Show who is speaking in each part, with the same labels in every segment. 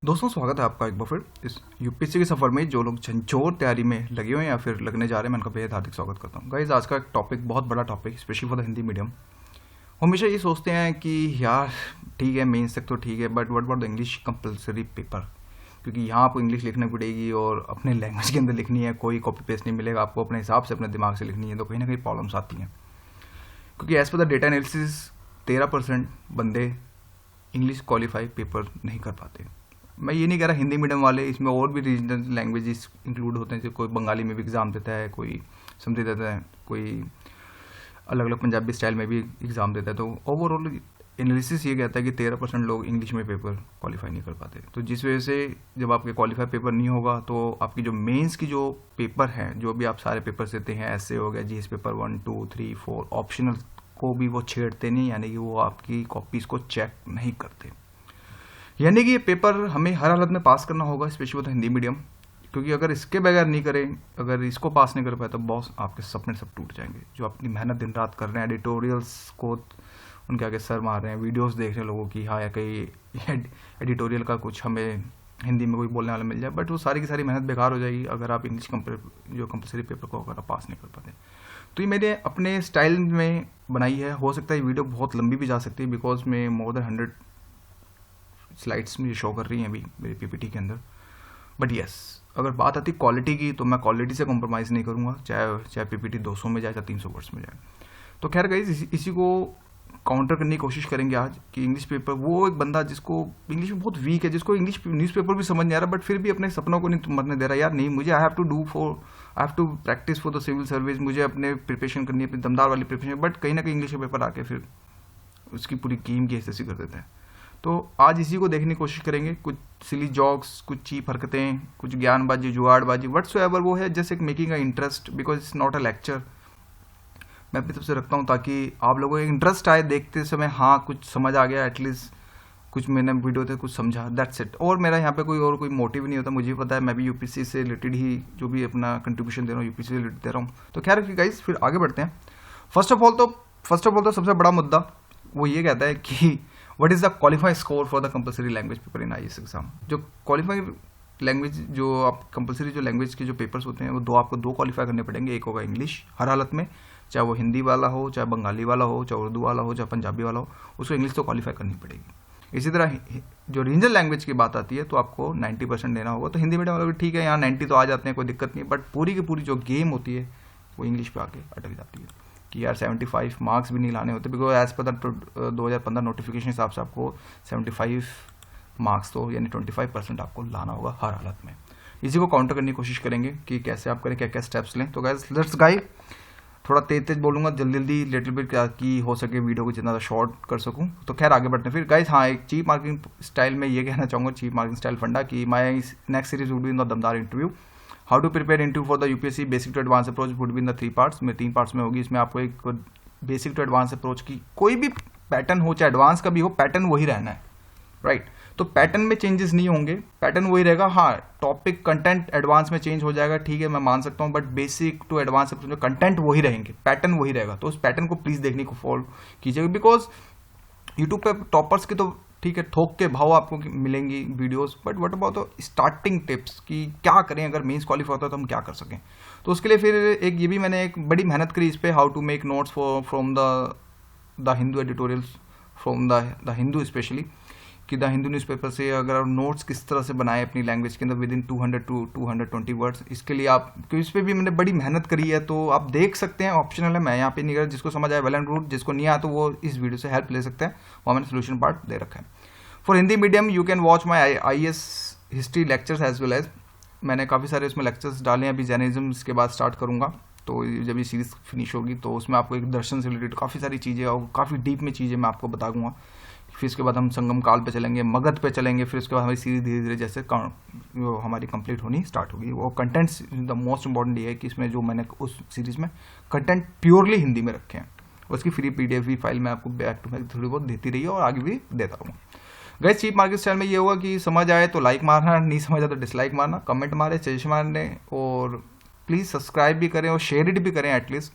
Speaker 1: दोस्तों स्वागत है आपका एक बार फिर इस यूपीएससी के सफ़र में। जो लोग झंझोर तैयारी में लगे हुए हैं या फिर लगने जा रहे हैं, मैं उनका बेहद हार्दिक स्वागत करता हूँ। गाइस, आज का एक टॉपिक बहुत बड़ा topic, specially for the Hindi medium. हमेशा ये सोचते हैं कि यार ठीक है, मेंस तक तो ठीक है, but what about the English compulsory paper, क्योंकि यहाँ आपको इंग्लिश लिखनी पड़ेगी और अपने लैंग्वेज के अंदर लिखनी है, कोई कॉपी पेस्ट नहीं मिलेगा आपको, अपने हिसाब से अपने दिमाग से लिखनी है, तो कहीं ना कहीं प्रॉब्लम्स आती हैं। क्योंकि as per the data analysis 13% बंदे इंग्लिश क्वालिफाई पेपर नहीं कर पाते। मैं ये नहीं कह रहा हिंदी मीडियम वाले, इसमें और भी रीजनल लैंग्वेजेस इंक्लूड होते हैं, जैसे कोई बंगाली में भी एग्ज़ाम देता है, कोई समझे देता है, कोई अलग अलग पंजाबी स्टाइल में भी एग्ज़ाम देता है। तो ओवरऑल एनालिसिस ये कहता है कि 13% लोग इंग्लिश में पेपर क्वालिफाई नहीं कर पाते। तो जिस वजह से जब आपके क्वालिफाई पेपर नहीं होगा तो आपकी जो मेंस की जो पेपर है, जो भी आप सारे पेपर देते हैं, ऐसे हो गया, जीएस पेपर 1, 2, 3, 4, ऑप्शनल को भी वो छेड़ते नहीं, यानी कि वो आपकी कॉपीज़ को चेक नहीं करते। यानी कि ये पेपर हमें हर हालत में पास करना होगा, स्पेशली हिंदी मीडियम, क्योंकि अगर इसके बगैर नहीं करें, अगर इसको पास नहीं कर पाए तो बॉस आपके सपने सब टूट जाएंगे। जो अपनी मेहनत दिन रात कर रहे हैं, एडिटोरियल्स को उनके आगे सर मार रहे हैं, वीडियोस देख रहे हैं लोगों की, हाँ या कहीं एडिटोरियल का कुछ हमें हिंदी में कोई बोलने वाला मिल जाए, बट वो सारी की सारी मेहनत बेकार हो जाएगी अगर आप इंग्लिश जो कंपलसरी पेपर को अगर आप पास नहीं कर पाते। तो ये मैंने अपने स्टाइल में बनाई है। हो सकता है ये वीडियो बहुत लंबी भी जा सकती है, बिकॉज मैं मोर देन 100 स्लाइड्स में शो कर रही हैं अभी मेरी पीपीटी के अंदर। बट यस, अगर बात आती क्वालिटी की, तो मैं क्वालिटी से कॉम्प्रोमाइज़ नहीं करूँगा, चाहे पीपीटी 200 में जाए, चाहे 300 वर्ड्स में जाए। तो खैर गाइस, इसी को काउंटर करने की कोशिश करेंगे आज कि इंग्लिश पेपर, वो एक बंदा जिसको इंग्लिश में बहुत वीक है, जिसको इंग्लिश न्यूज़पेपर भी समझ नहीं आ रहा, बट फिर भी अपने सपनों को नहीं मरने दे रहा। यार नहीं, मुझे I have to practise for the civil service, मुझे अपने प्रिपरेशन करनी है, अपनी दमदार वाली प्रिपरेशन, बट कहीं ना कहीं इंग्लिश के पेपर आके फिर उसकी पूरी कीम की ऐसी कर देते हैं। तो आज इसी को देखने की कोशिश करेंगे। कुछ सिली जॉक्स, कुछ चीप हरकतें, कुछ ज्ञानबाजी, जुगाड़बाजी, व्हाट्सएवर, वो है जस्ट एक making a interest, because it's not a lecture. मैं अपनी तरफ से रखता हूँ ताकि आप लोगों को एक इंटरेस्ट आए देखते समय, हाँ कुछ समझ आ गया, एटलीस्ट कुछ मैंने वीडियो थे कुछ समझा, दैट्स इट। और मेरा यहाँ पे कोई मोटिव नहीं होता। मुझे पता है मैं भी यूपीएससी से रिलेटेड ही जो भी अपना कंट्रीब्यूशन दे रहा हूँ, यूपीएससी से रिलेटेड दे रहा हूँ। तो खैर गाइस, फिर आगे बढ़ते हैं। फर्स्ट ऑफ ऑल तो सबसे बड़ा मुद्दा वो ये कहता है कि what is the qualified score for the compulsory language paper in IAS exam. जो क्वालिफाइड लैंग्वेज, जो आप कंपलसरी जो लैंग्वेज के जो पेपर्स होते हैं, वो आपको दो क्वालिफाई करने पड़ेंगे। एक होगा इंग्लिश हर हालत में, चाहे वो हिंदी वाला हो, चाहे बंगाली वाला हो, चाहे उर्दू वाला हो, चाहे पंजाबी वाला हो, उसको इंग्लिश तो क्वालिफाई करनी पड़ेगी। इसी तरह जो रीजनल लैंग्वेज की बात आती है तो आपको 90% देना होगा। तो हिंदी मीडियम वाला भी ठीक है, यहाँ 90 तो आ जाते हैं, कोई दिक्कत नहीं, बट पूरी की पूरी जो गेम होती है वो इंग्लिश पे आके अटक जाती है कि यार 75 मार्क्स भी नहीं लाने होते, because as per the 2015 notification हिसाब से आपको 75 मार्क्स तो यानी 25% आपको लाना होगा हर हालत में। इसी को काउंटर करने की कोशिश करेंगे कि कैसे आप करें, क्या क्या स्टेप्स लें। तो गाइस लेट्स गाइड, थोड़ा तेज बोलूँगा, जल्दी लिटिल बिट, क्या कि हो सके वीडियो को जितना शॉर्ट कर सकूँ। तो खैर आगे बढ़ते हैं फिर गाइस। हाँ, एक चीप मार्किंग स्टाइल में ये कहना चाहूँगा, चीप मार्किंग स्टाइल फंडा, कि my next series would be in the दमदार interview, how to prepare interview for the UPSC basic to advance approach would be in the 3 parts में 3 पार्ट्स में होगी। इसमें आपको एक बेसिक टू एडवांस अप्रोच की कोई भी पैटर्न हो, चाहे एडवांस का भी हो, पैटर्न वही रहना है, राइट। तो पैटर्न में चेंजेस नहीं होंगे, पैटर्न वही रहेगा। हाँ, टॉपिक कंटेंट एडवांस में चेंज हो जाएगा, ठीक है, मैं मान सकता हूँ, but basic to advance approach में कंटेंट वही रहेंगे, पैटर्न वही रहेगा। तो उस पैटर्न को प्लीज देखने को फॉलो कीजिएगा, बिकॉज यूट्यूब पे टॉपर्स की तो ठीक है थोक के भाव आपको मिलेंगी videos, but what about starting tips कि क्या करें अगर मेंस क्वालिफाई होता है तो हम क्या कर सकें। तो उसके लिए फिर ये भी मैंने एक बड़ी मेहनत करी इस पे, how to make notes from the Hindu editorials, from the Hindu specially, कि द हिंदू न्यूज़पेपर से अगर नोट्स किस तरह से बनाए अपनी लैंग्वेज के अंदर विद इन 200 to 220 वर्ड्स। इसके लिए आप, क्योंकि इस पर भी मैंने बड़ी मेहनत करी है, तो आप देख सकते हैं, ऑप्शनल है, मैं यहाँ पे नहीं कर, जिसको समझ आए वेल एंड गुड, जिसको नहीं आया तो वो इस वीडियो से हेल्प ले सकते हैं, वहाँ मैंने सोल्यूशन पार्ट दे रखा है। For Hindi medium you can watch my IAS history lectures as well as, मैंने काफ़ी सारे उसमें लेक्चर्स डाले हैं। अभी जैनिज्म के बाद स्टार्ट करूँगा, तो जब ये सीरीज फिनिश होगी तो उसमें आपको एक दर्शन से रिलेटेड काफ़ी सारी चीज़ें और काफ़ी डीप में चीज़ें मैं आपको बताऊँगा। फिर उसके बाद हम संगम काल पे चलेंगे, मगध पे चलेंगे, फिर उसके बाद हमारी सीरीज धीरे धीरे जैसे वो हमारी कंप्लीट होनी स्टार्ट होगी। वो कंटेंट्स द मोस्ट इंपॉर्टेंट ये है कि इसमें जो मैंने उस सीरीज में कंटेंट प्योरली हिंदी में रखे हैं, उसकी फ्री PDF भी फाइल मैं आपको बैक टू बैक थोड़ी बहुत देती रही है और आगे भी देता रहूँगा। गाइस, चीप मार्केट स्टाइल में ये होगा कि समझ आए तो लाइक मारना, नहीं समझ आए तो डिसलाइक मारना, कमेंट मारे, सजेशन मारने, और प्लीज़ सब्सक्राइब भी करें और शेयर इट भी करें एटलीस्ट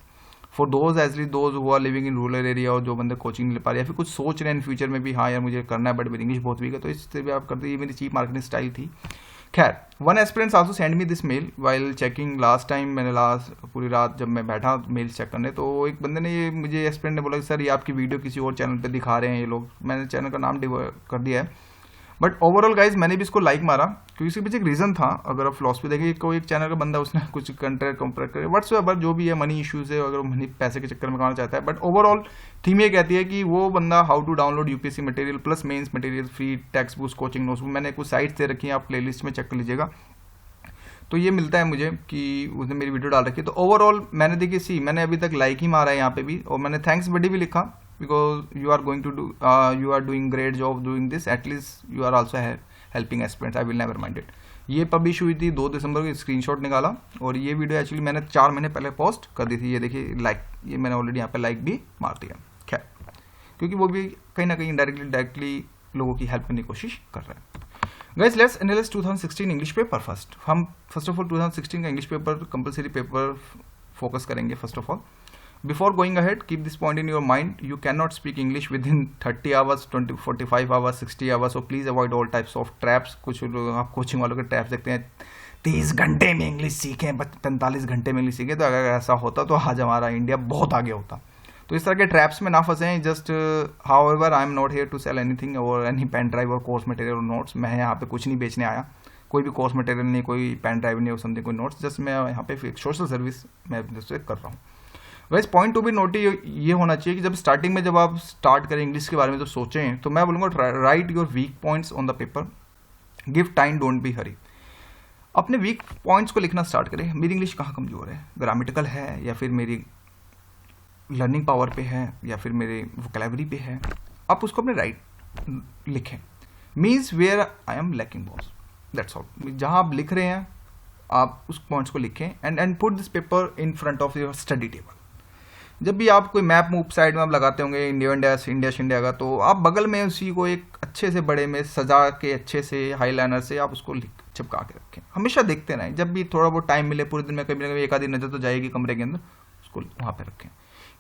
Speaker 1: फॉर दोज एजली those who are living in rural area, और जो बंदे कोचिंग ले पा रहे हैं या फिर कुछ सोच रहे हैं इन फ्यूचर में भी, हाँ यार मुझे करना है बट मेरी इंग्लिश बहुत वीक है, तो इससे भी आप करते, ये मेरी चीप मार्केटिंग स्टाइल थी। खैर, one aspirants also send me this mail while checking last time, मैंने लास्ट पूरी रात जब मैं बैठा मेल चेक करने, तो एक बंदे ने ये मुझे एस्पिरेंट ने बोला कि सर ये आपकी वीडियो किसी और चैनल पे दिखा रहे हैं ये लोग, मैंने चैनल का नाम कर दिया है, बट ओवरऑल गाइज मैंने भी इसको लाइक मारा क्योंकि इसके पीछे एक रीजन था। अगर आप फिलॉसफी देखें, कोई एक चैनल का बंदा उसने कुछ कंट्रैक्ट कंपेयर करे व्हाट्सएवर जो भी है, मनी इश्यूज है, अगर मनी पैसे के चक्कर में कमाना चाहता है, बट ओवरऑल थीम ये कहती है कि वो बंदा how to download UPSC material plus mains material free text books coaching notes, मैंने कुछ साइट्स दे रखी हैं, आप प्लेलिस्ट में चेक कर लीजिएगा, तो ये मिलता है मुझे कि उसने मेरी वीडियो डाल रखी है। तो ओवरऑल मैंने देखी मैंने अभी तक लाइक ही मारा है यहाँ पे भी, और मैंने थैंक्स बडी भी लिखा because you are going to do you are doing great job doing this, at least you are also helping aspirants, I will never mind it. ये पब्लिश हुई थी 2 दिसंबर को, स्क्रीनशॉट निकाला, और ये वीडियो एक्चुअली मैंने 4 महीने पहले पोस्ट कर दी थी। ये देखिए लाइक, ये मैंने ऑलरेडी यहाँ पे लाइक भी मार दिया। खैर, क्योंकि वो भी कहीं ना कहीं डायरेक्टली लोगों की हेल्प करने की कोशिश कर रहे हैं। Guys let's analyse 2016 English paper first. हम फर्स्ट ऑफ ऑल 2016 का English paper compulsory paper focus करेंगे first of all. Before going ahead, keep this point in your mind. You cannot speak English within 30 hours, 20, 45 hours, 60 hours. So please avoid all types of traps. कुछ आप coaching वालों के traps देखते हैं 30 घंटे में English सीखें, 45 घंटे में इंग्लिश सीखें, तो अगर ऐसा होता तो आज हमारा इंडिया बहुत आगे होता। तो इस तरह के ट्रैप्स में ना फंसें। Just however I am not here to sell anything और एनी पेन ड्राइव और कोर्स मटेरियल और नोट्स। मैं यहाँ पे कुछ नहीं बेचने आया, कोई भी कोर्स मटेरियल नहीं, कोई पेन ड्राइव नहीं और समथिंग, कोई नोट्स। जस्ट मैं यहाँ पे एक सोशल सर्विस मैं कर रहा हूँ। वैसे पॉइंट टू बी नोट ये होना चाहिए कि जब स्टार्टिंग में जब आप स्टार्ट करें इंग्लिश के बारे में जब सोचें, तो मैं बोलूँगा write your weak points on the paper, give time, don't be hurry. अपने वीक पॉइंट्स को लिखना स्टार्ट करें। मेरी इंग्लिश कहाँ कमजोर है, ग्रामेटिकल है या फिर मेरी लर्निंग पावर पे है या फिर मेरे वोकैबुलरी पे है, आप उसको अपने राइट लिखें। Means where I am lacking boss, that's all. जहाँ आप लिख रहे हैं आप उस पॉइंट्स को लिखें and put this paper in front of your study table. जब भी आप कोई मैप मूप साइड में आप लगाते होंगे इंडिया शिंडिया का, तो आप बगल में उसी को एक अच्छे से बड़े में सजा के अच्छे से हाईलाइनर से आप उसको चिपका के रखें। हमेशा देखते रहें, जब भी थोड़ा बहुत टाइम मिले पूरे दिन में कभी ना कभी एक आधी नजर तो जाएगी कमरे के अंदर, उसको वहाँ पे रखें।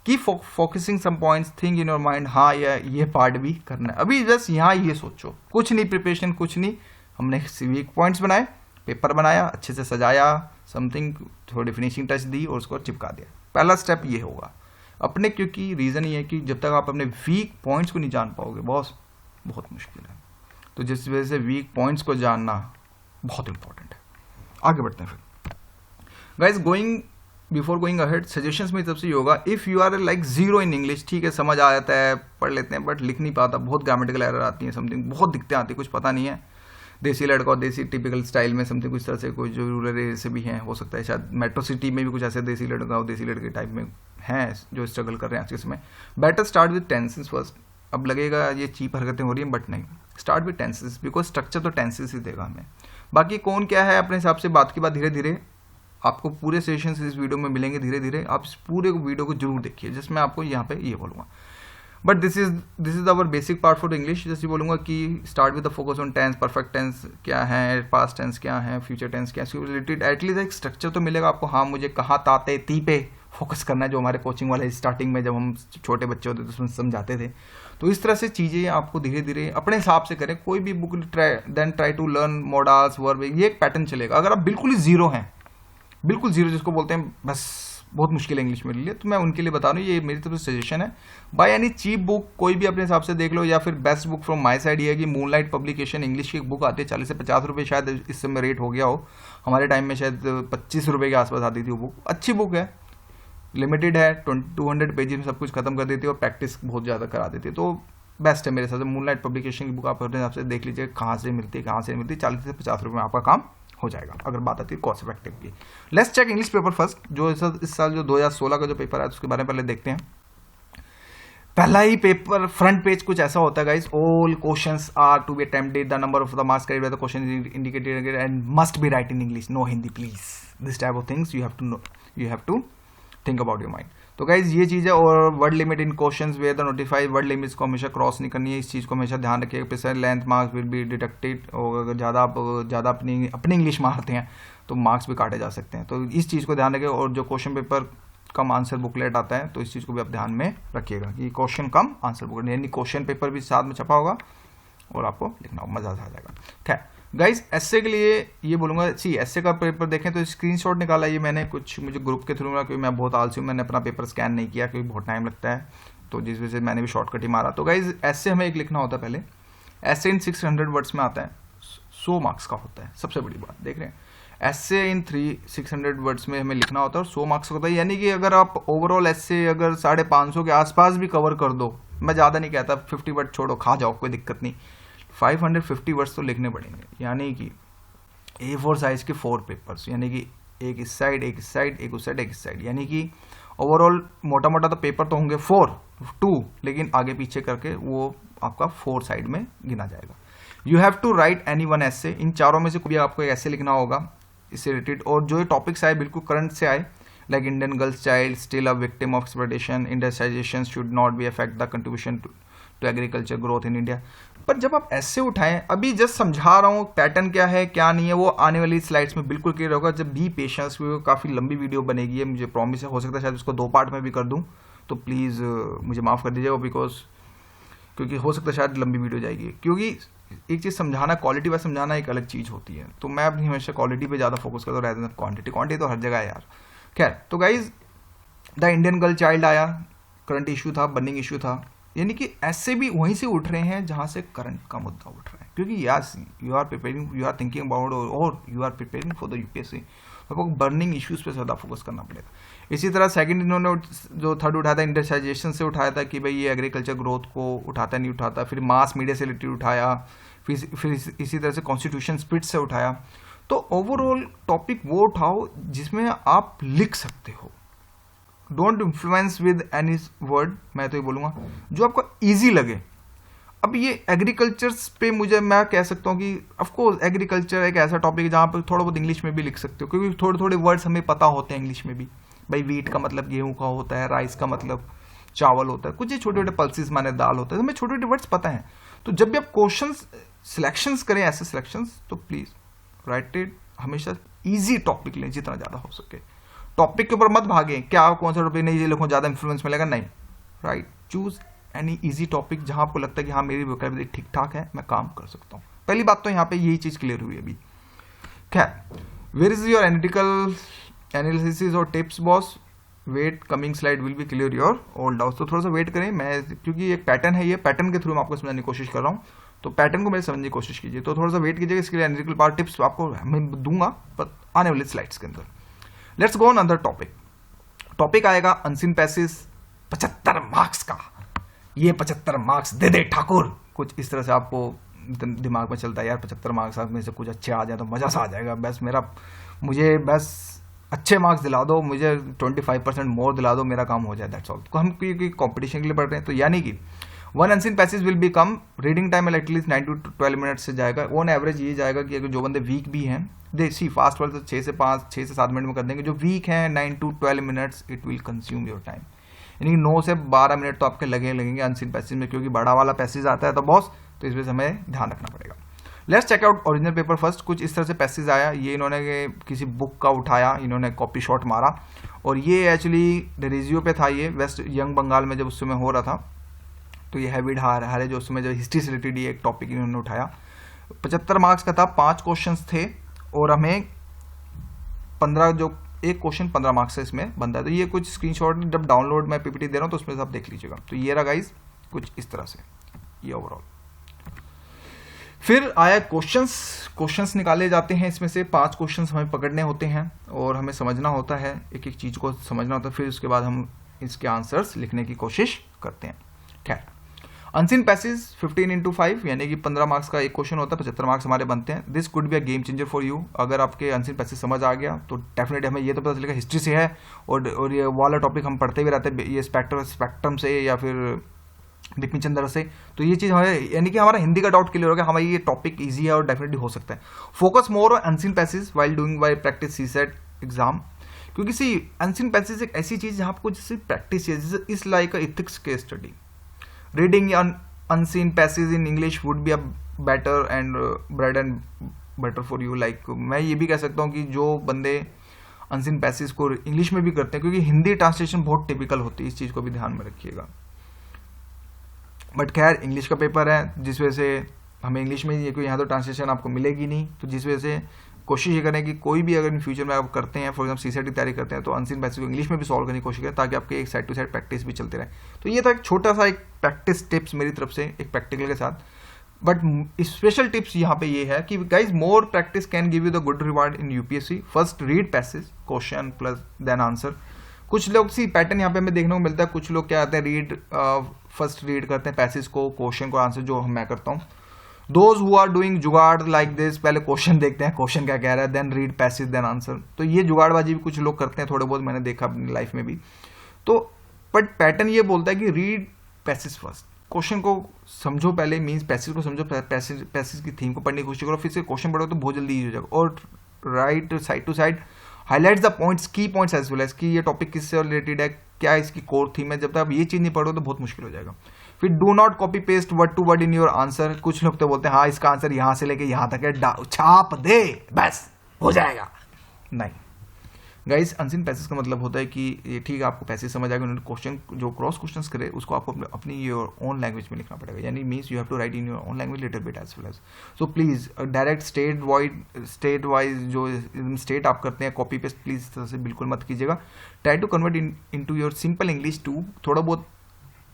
Speaker 1: Keep focusing some points, think in your mind, हाँ ये पार्ट भी करना है। अभी बस यहाँ ये सोचो, कुछ नहीं प्रिपरेशन, कुछ नहीं, हमने वीक पॉइंट्स बनाए, पेपर बनाया, अच्छे से सजाया, समथिंग थोड़ी फिनिशिंग टच दी और उसको चिपका दिया। पहला स्टेप ये होगा अपने, क्योंकि रीज़न ये है कि जब तक आप अपने वीक पॉइंट्स को नहीं जान पाओगे बॉस, बहुत मुश्किल है। तो जिस वजह से वीक पॉइंट्स को जानना बहुत इंपॉर्टेंट है। आगे बढ़ते हैं फिर guys. Before going ahead, suggestions मेरी तरफ से ये होगा, if you are like zero in English, ठीक है समझ आ जाता है, पढ़ लेते हैं, बट लिख नहीं पाता, बहुत ग्रामेटिकल एरर आती है, समथिंग बहुत दिक्कतें आती है, कुछ पता नहीं है, देसी लड़का और देसी टिपिकल स्टाइल में समथिंग कुछ तरह से, कोई जो रूरल एरिया से भी हैं, हो सकता है शायद मेट्रो सिटी में भी कुछ ऐसे देसी लड़का और देसी लड़के टाइप में हैं जो स्ट्रगल कर रहे हैं आज के समय। Better start with tenses first. अब लगेगा ये चीप हरकतें हो रही हैं, बट नहीं, start with tenses, because structure तो टेंसेस ही देगा हमें। बाकी कौन क्या है अपने हिसाब से बात की बात, धीरे धीरे आपको पूरे सेशंस इस वीडियो में मिलेंगे, धीरे धीरे आप इस पूरे वीडियो को जरूर देखिए, जिसमें आपको यहाँ पे ये बोलूँगा। But this is our basic part for English. जैसे बोलूँगा कि start with the focus on tense, perfect tense क्या है, पास्ट टेंस क्या है, फ्यूचर टेंस क्या है, रिलेटेड एटलीस्ट एक स्ट्रक्चर तो मिलेगा आपको। हाँ, मुझे कहाँ ताते ती पे फोकस करना है, जो हमारे कोचिंग वाले स्टार्टिंग में जब हम छोटे बच्चे होते थे उसमें समझाते थे। तो इस तरह से चीज़ें आपको धीरे धीरे अपने हिसाब से करें। कोई भी book try to learn models verb, ये एक पैटर्न चलेगा। अगर आप बिल्कुल ही जीरो हैं, बिल्कुल जीरो जिसको बोलते हैं बस बहुत मुश्किल है इंग्लिश मेरे लिए, तो मैं उनके लिए बता रहा हूँ, ये मेरी तरफ से सजेशन है। बाय एनी चीप बुक, कोई भी अपने हिसाब से देख लो, या फिर best book from my side ये है कि मूनलाइट पब्लिकेशन इंग्लिश की एक बुक आती है, 40 से 50 रुपये शायद इस समय रेट हो गया हो, हमारे टाइम में शायद 25 रुपये के आसपास आती थी वो बुक। अच्छी बुक है, लिमिटेड है, 200 पेजेस में सब कुछ खत्म कर देती है और प्रैक्टिस बहुत ज़्यादा करा देती है, तो बेस्ट है मेरे हिसाब से। मूनलाइट पब्लिकेशन की बुक आप अपने हिसाब से देख लीजिए कहाँ से मिलती है, कहाँ से मिलती है, 40 से 50 रुपये में आपका काम हो जाएगा अगर बात आती है कॉस्ट इफेक्टिव की। Let's check English paper first. जो इस साल जो 2016 का जो पेपर है उसके बारे में पहले देखते हैं। पहला ही पेपर फ्रंट पेज कुछ ऐसा होता है guys, all questions are to be attempted, the number of the marks carried by the question is indicated and must be write in English, no Hindi please. This type of things you have to know, you have to think about your mind. तो guys ये चीज़ है। और word limit in questions where the notified word limits को हमेशा cross नहीं करनी है, इस चीज़ को हमेशा ध्यान रखिएगा। Precise length marks will be deducted, और अगर ज़्यादा अपनी इंग्लिश मारते हैं तो मार्क्स भी काटे जा सकते हैं, तो इस चीज़ को ध्यान रखें। और जो क्वेश्चन पेपर कम आंसर बुकलेट आता है, तो इस चीज़ को भी आप ध्यान में रखिएगा कि क्वेश्चन कम आंसर बुकलेट, यानी क्वेश्चन पेपर भी साथ में छपा होगा और आपको लिखना होगा, मजा आ जाएगा। खैर गाइज, एसए के लिए ये बोलूँगा, सी एसए का पेपर देखें तो स्क्रीनशॉट निकाला ये मैंने, कुछ मुझे ग्रुप के थ्रू मिला, क्योंकि मैं बहुत आलसी हूँ, मैंने अपना पेपर स्कैन नहीं किया क्योंकि बहुत टाइम लगता है, तो जिस वजह से मैंने भी शॉर्टकट ही मारा। तो गाइज एसए हमें एक लिखना होता है पहले, एसए इन 600 वर्ड्स में आता है, 100 मार्क्स का होता है, सबसे बड़ी बात देख रहे हैं। एसए इन 600 वर्ड्स में हमें लिखना होता है और 100 मार्क्स का होता है, यानी कि अगर आप ओवरऑल एसए अगर 550 के आसपास भी कवर कर दो, मैं ज़्यादा नहीं कहता, 50 वर्ड छोड़ो, खा जाओ, कोई दिक्कत नहीं, 550 वर्ड्स तो लिखने पड़ेंगे, यानी कि A4 साइज के 4 पेपर्स, यानी कि एक इस साइड, एक इस साइड, एक उस साइड, एक इस साइड, यानी कि ओवरऑल मोटा मोटा तो पेपर तो होंगे 2, लेकिन आगे पीछे करके वो आपका 4 साइड में गिना जाएगा। You have to write any one essay, इन चारों में से कोई आपको एक ऐसे लिखना होगा इससे रिलेटेड, और जो ये टॉपिक्स आए बिल्कुल करंट से आए, like Indian girls child still a victim of exploitation, industrialization should not be affect the contribution to agriculture growth in India. पर जब आप ऐसे उठाएं, अभी जस्ट समझा रहा हूँ पैटर्न क्या है क्या नहीं है, वो आने वाली स्लाइड्स में बिल्कुल क्लियर होगा। जब भी पेशेंस, काफ़ी लंबी वीडियो बनेगी है, मुझे प्रॉमिस है, हो सकता है शायद उसको 2 पार्ट में भी कर दूँ, तो प्लीज़ मुझे माफ़ कर दीजिएगा, बिकॉज क्योंकि हो सकता है शायद लंबी वीडियो जाएगी, क्योंकि एक चीज़ समझाना, क्वालिटी वाइज समझाना एक अलग चीज़ होती है, तो मैं अपनी हमेशा क्वालिटी पे ज़्यादा फोकस करता हूँ rather than क्वांटिटी। क्वांटिटी तो हर जगह है यार। खैर, तो guys the Indian girl child आया, करंट इशू था, बर्निंग इशू था, यानी कि ऐसे भी वहीं से उठ रहे हैं जहाँ से करंट का मुद्दा उठ रहा है, क्योंकि yes you are preparing, you are thinking about और you are preparing for the UPSC, आपको बर्निंग इश्यूज पे ज़्यादा फोकस करना पड़ेगा। इसी तरह सेकंड इन्होंने जो थर्ड उठाया था इंडस्ट्रियलाइजेशन से उठाया था कि भाई ये एग्रीकल्चर ग्रोथ को उठाता नहीं उठाता, फिर मास मीडिया से रिलेटेड उठाया, फिर इसी तरह से कॉन्स्टिट्यूशन स्पिरिट से उठाया। तो ओवरऑल टॉपिक वो उठाओ जिसमें आप लिख सकते हो, don't influence with any word, मैं तो ये बोलूँगा जो आपको ईजी लगे। अब ये एग्रीकल्चर पे मैं कह सकता हूँ कि ऑफकोर्स एग्रीकल्चर एक ऐसा टॉपिक है जहाँ पर थोड़ा बहुत इंग्लिश में भी लिख सकते हो, क्योंकि थोड़े थोड़े वर्ड्स हमें पता होते हैं इंग्लिश में भी, भाई वीट का मतलब गेहूँ का होता है, राइस का मतलब चावल होता है, कुछ ये छोटे छोटे पल्सेस माने दाल होता है, हमें छोटे छोटे वर्ड्स पता हैं। तो जब भी आप क्वेश्चन सिलेक्शंस करें ऐसे सिलेक्शंस, तो प्लीज़ राइट इट, हमेशा ईजी टॉपिक लें जितना ज़्यादा हो सके, टॉपिक के ऊपर मत भागें, क्या कौन सा टॉपिक नहीं ये लिखूँ ज़्यादा इन्फ्लुएंस मिलेगा, नहीं, right, choose any easy topic जहाँ आपको लगता है कि हाँ मेरी वोकैबुलरी ठीक ठाक है, मैं काम कर सकता हूँ। पहली बात तो यहाँ पे यही चीज़ क्लियर हुई अभी। खैर, where is your analytical analysis और tips boss, wait, coming slide will be clear your all doubts. तो थोड़ा सा वेट करें, मैं क्योंकि एक पैटर्न है, ये पैटर्न के थ्रू मैं आपको समझाने की कोशिश कर रहा हूँ, तो पैटर्न को मेरे समझने की कोशिश कीजिए, तो थोड़ा सा वेट कीजिएगा, इसके लिए एनालिटिकल पार्ट टिप्स आपको मैं दूंगा पर आने वाले स्लाइड्स के अंदर। Let's go on other topic. Topic आएगा अनसीन पैसेज, 75 मार्क्स का, ये 75 मार्क्स दे दे ठाकुर, कुछ इस तरह से आपको दिमाग में चलता है यार, 75 मार्क्स में से कुछ अच्छे आ जाए तो मजा सा आ जाएगा, बस मुझे बस अच्छे मार्क्स दिला दो, मुझे 25% मोर दिला दो, मेरा काम हो जाए, दैट्स ऑल। तो हम क्योंकि कॉम्पिटिशन के लिए पढ़ रहे हैं, तो यानी कि 1 unseen passage will be come, reading time at least 9 to 12 minutes से जाएगा, ऑन एवरेज ये जाएगा कि अगर जो बंदे वीक भी हैं, देखिए फास्ट वाले तो 6 से 7 मिनट में कर देंगे, जो वीक हैं 9 to 12 minutes it will consume your time, यानी 9 से 12 मिनट तो आपके लगेंगे अनसीन पैसेज में, क्योंकि बड़ा वाला पैसेज आता है तो बॉस, तो इस वजह से हमें ध्यान रखना पड़ेगा। Let's check out original paper first. कुछ इस तरह से पैसेज आया, ये इन्होंने किसी बुक का उठाया, इन्होंने कॉपी शॉट मारा, और ये एक्चुअली रेजियो पे था, ये वेस्ट यंग बंगाल में जब उस समय हो रहा था, तो ये हैविड हारे जो उस समय जब हिस्ट्री से रिलेटेड ये एक टॉपिक इन्होंने उठाया, 75 मार्क्स का था, 5 क्वेश्चन थे, और हमें 15 जो एक क्वेश्चन 15 मार्क्स से इसमें बनता है। तो ये कुछ स्क्रीनशॉट जब डाउनलोड मैं पीपीटी दे रहा हूँ तो उसमें से आप देख लीजिएगा। तो ये रहा गाइस कुछ इस तरह से ये ओवरऑल। फिर आया क्वेश्चंस निकाले जाते हैं, इसमें से 5 क्वेश्चंस हमें पकड़ने होते हैं और हमें समझना होता है, एक एक चीज़ को समझना होता है, फिर उसके बाद हम इसके आंसर्स लिखने की कोशिश करते हैं। खैर, अनसीन पैसेज 15x5 यानी कि 15 मार्क्स का एक क्वेश्चन होता है, 75 मार्क्स हमारे बनते हैं। This could be a game changer for you. अगर आपके अनसीन पैसेज समझ आ गया तो डेफिनेटली हमें ये तो पता चलेगा हिस्ट्री से है, और ये वाला टॉपिक हम पढ़ते भी रहते हैं, ये स्पेक्ट्रम से या फिर बिपिन चंद्र से, तो ये चीज़ हमें यानी कि हमारा हिंदी का डाउट क्लियर हो गया, हमारी ये टॉपिक ईजी है और डेफिनेटली हो सकता है। Focus more on unseen passage while doing by practice CSAT exam, क्योंकि सी अनसीन पैसेज एक ऐसी चीज़ जहाँ आपको जैसे प्रैक्टिस है, जैसे इस लाइक इथिक्स के study. Reading unseen passage in English would be a better and bread and butter for you। like मैं ये भी कह सकता हूँ कि जो बंदे अनसीन पैसेज को इंग्लिश में भी करते हैं, क्योंकि हिंदी ट्रांसलेशन बहुत टिपिकल होती है, इस चीज़ को भी ध्यान में रखिएगा। बट खैर इंग्लिश का पेपर है, जिस वजह से हमें इंग्लिश में ये कोई यहाँ तो ट्रांसलेशन आपको मिलेगी नहीं, तो जिस वजह से कोशिश ये करें कि कोई भी अगर इन फ्यूचर में आप करते हैं, फॉर एग्जाम्पल सीसेट की तैयारी करते हैं, तो अनसीन पैसेज को इंग्लिश में भी सॉल्व करने की कोशिश करें, ताकि आपके एक साइड टू साइड प्रैक्टिस भी चलते रहे। तो ये था एक छोटा सा एक प्रैक्टिस टिप्स मेरी तरफ से, एक प्रैक्टिकल के साथ। बट स्पेशल टिप्स यहाँ पे ये है कि guys more practice can give you the good reward in UPSC. First read passage, question plus then answer. कुछ लोग सी पैटर्न यहाँ पे हमें देखने को मिलता है, कुछ लोग क्या आते हैं रीड फर्स्ट रीड करते हैं पैसेज को, क्वेश्चन को आंसर, जो मैं करता हूँ। Those who are doing jugaad like this, पहले क्वेश्चन देखते हैं क्वेश्चन क्या कह रहा है, then read passage then answer. तो ये जुगाड़बाजी भी कुछ लोग करते हैं, थोड़े बहुत मैंने देखा अपनी लाइफ में भी। तो बट पैटर्न ये बोलता है कि रीड पैसेज फर्स्ट, क्वेश्चन को समझो पहले, मीन्स पैसेज को समझो, पैसेज की थीम को पढ़ने की कोशिश करो, फिर से क्वेश्चन पढ़ो तो बहुत जल्दी ईजी हो जाएगा। और right side to side highlights the points, key points as well as कि ये टॉपिक किससे रिलेटेड है, क्या इसकी कोर थीम है। जब तक आप ये चीज़ नहीं पढ़ो तो बहुत मुश्किल हो जाएगा। फिर do not copy paste word to word in your answer. कुछ लोग तो बोलते हैं हाँ इसका आंसर यहाँ से लेके यहाँ तक है, छाप दे बस हो जाएगा। नहीं गाइस, अनसीन पैसेज का मतलब होता है कि ये ठीक है आपको पैसेज समझ आएगा, उन्होंने क्वेश्चन जो क्रॉस क्वेश्चंस करे उसको आपको अपनी योर ओन लैंग्वेज में लिखना पड़ेगा, यानी means you have to write in your own language little bit as well as. So please direct state wise जो स्टेट आप करते हैं कॉपी पेस्ट प्लीज इस तरह से बिल्कुल मत कीजिएगा। Try to convert into your simple English too, थोड़ा बहुत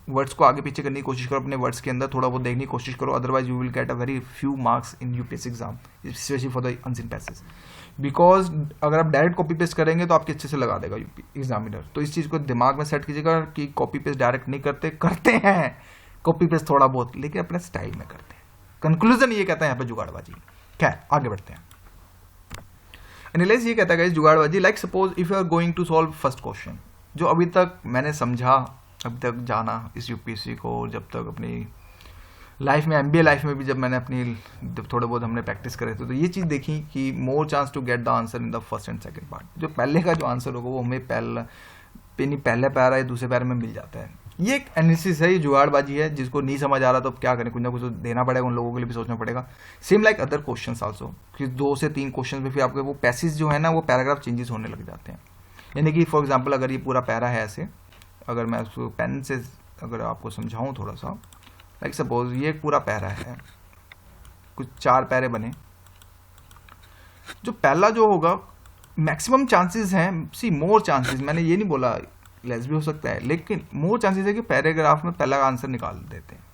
Speaker 1: वर्ड्स को आगे पीछे करने की कोशिश करो, अपने वर्ड्स के अंदर थोड़ा बहुत देखने की कोशिश करो, otherwise you will get a very few marks in UPSC exam, specially for the unseen passage. Because अगर आप डायरेक्ट कॉपी पेस्ट करेंगे तो आपके अच्छे से लगा देगा एग्जामिनर। तो इस चीज़ को दिमाग में सेट कीजिएगा कि कॉपी पेस्ट डायरेक्ट नहीं करते हैं कॉपी पेस्ट थोड़ा बहुत, लेकिन अपने स्टाइल में करते हैं। कंक्लूजन ये कहता है यहाँ पे जुगाड़बाजी। खैर आगे बढ़ते हैं। एनालिसिस ये कहता है गाइस जुगाड़बाजी, like suppose if you are going to solve first question, जो अभी तक मैंने समझा, अब तक जाना इस यूपीएससी को, जब तक अपनी लाइफ में एमबीए लाइफ में भी जब मैंने अपनी थोड़े बहुत हमने प्रैक्टिस करे थे, तो ये चीज़ देखी कि more chance to get the answer in the first and second part. जो पहले का जो आंसर होगा वो हमें पहले पैरा या दूसरे पैर में मिल जाता है। ये एक एनालिसिस है, ये जुगाड़बाजी है। जिसको नहीं समझ आ रहा तो क्या करें, कुछ ना कुछ तो देना पड़ेगा, उन लोगों के लिए भी सोचना पड़ेगा। Same like other question also, कि 2 से 3 क्वेश्चन में फिर आपके वो पैसेज जो है ना वो पैराग्राफ चेंजेस होने लग जाते हैं। यानी कि फॉर एग्जाम्पल अगर ये पूरा पैरा है ऐसे, अगर मैं उसको पेन से अगर आपको समझाऊं थोड़ा सा, लाइक सपोज ये पूरा पैरा है, कुछ 4 पैरे बने। जो पहला जो होगा मैक्सिमम चांसेस हैं, सी मोर चांसेस, मैंने ये नहीं बोला लेस भी हो सकता है, लेकिन मोर चांसेस है कि पैराग्राफ में पहला आंसर निकाल देते हैं।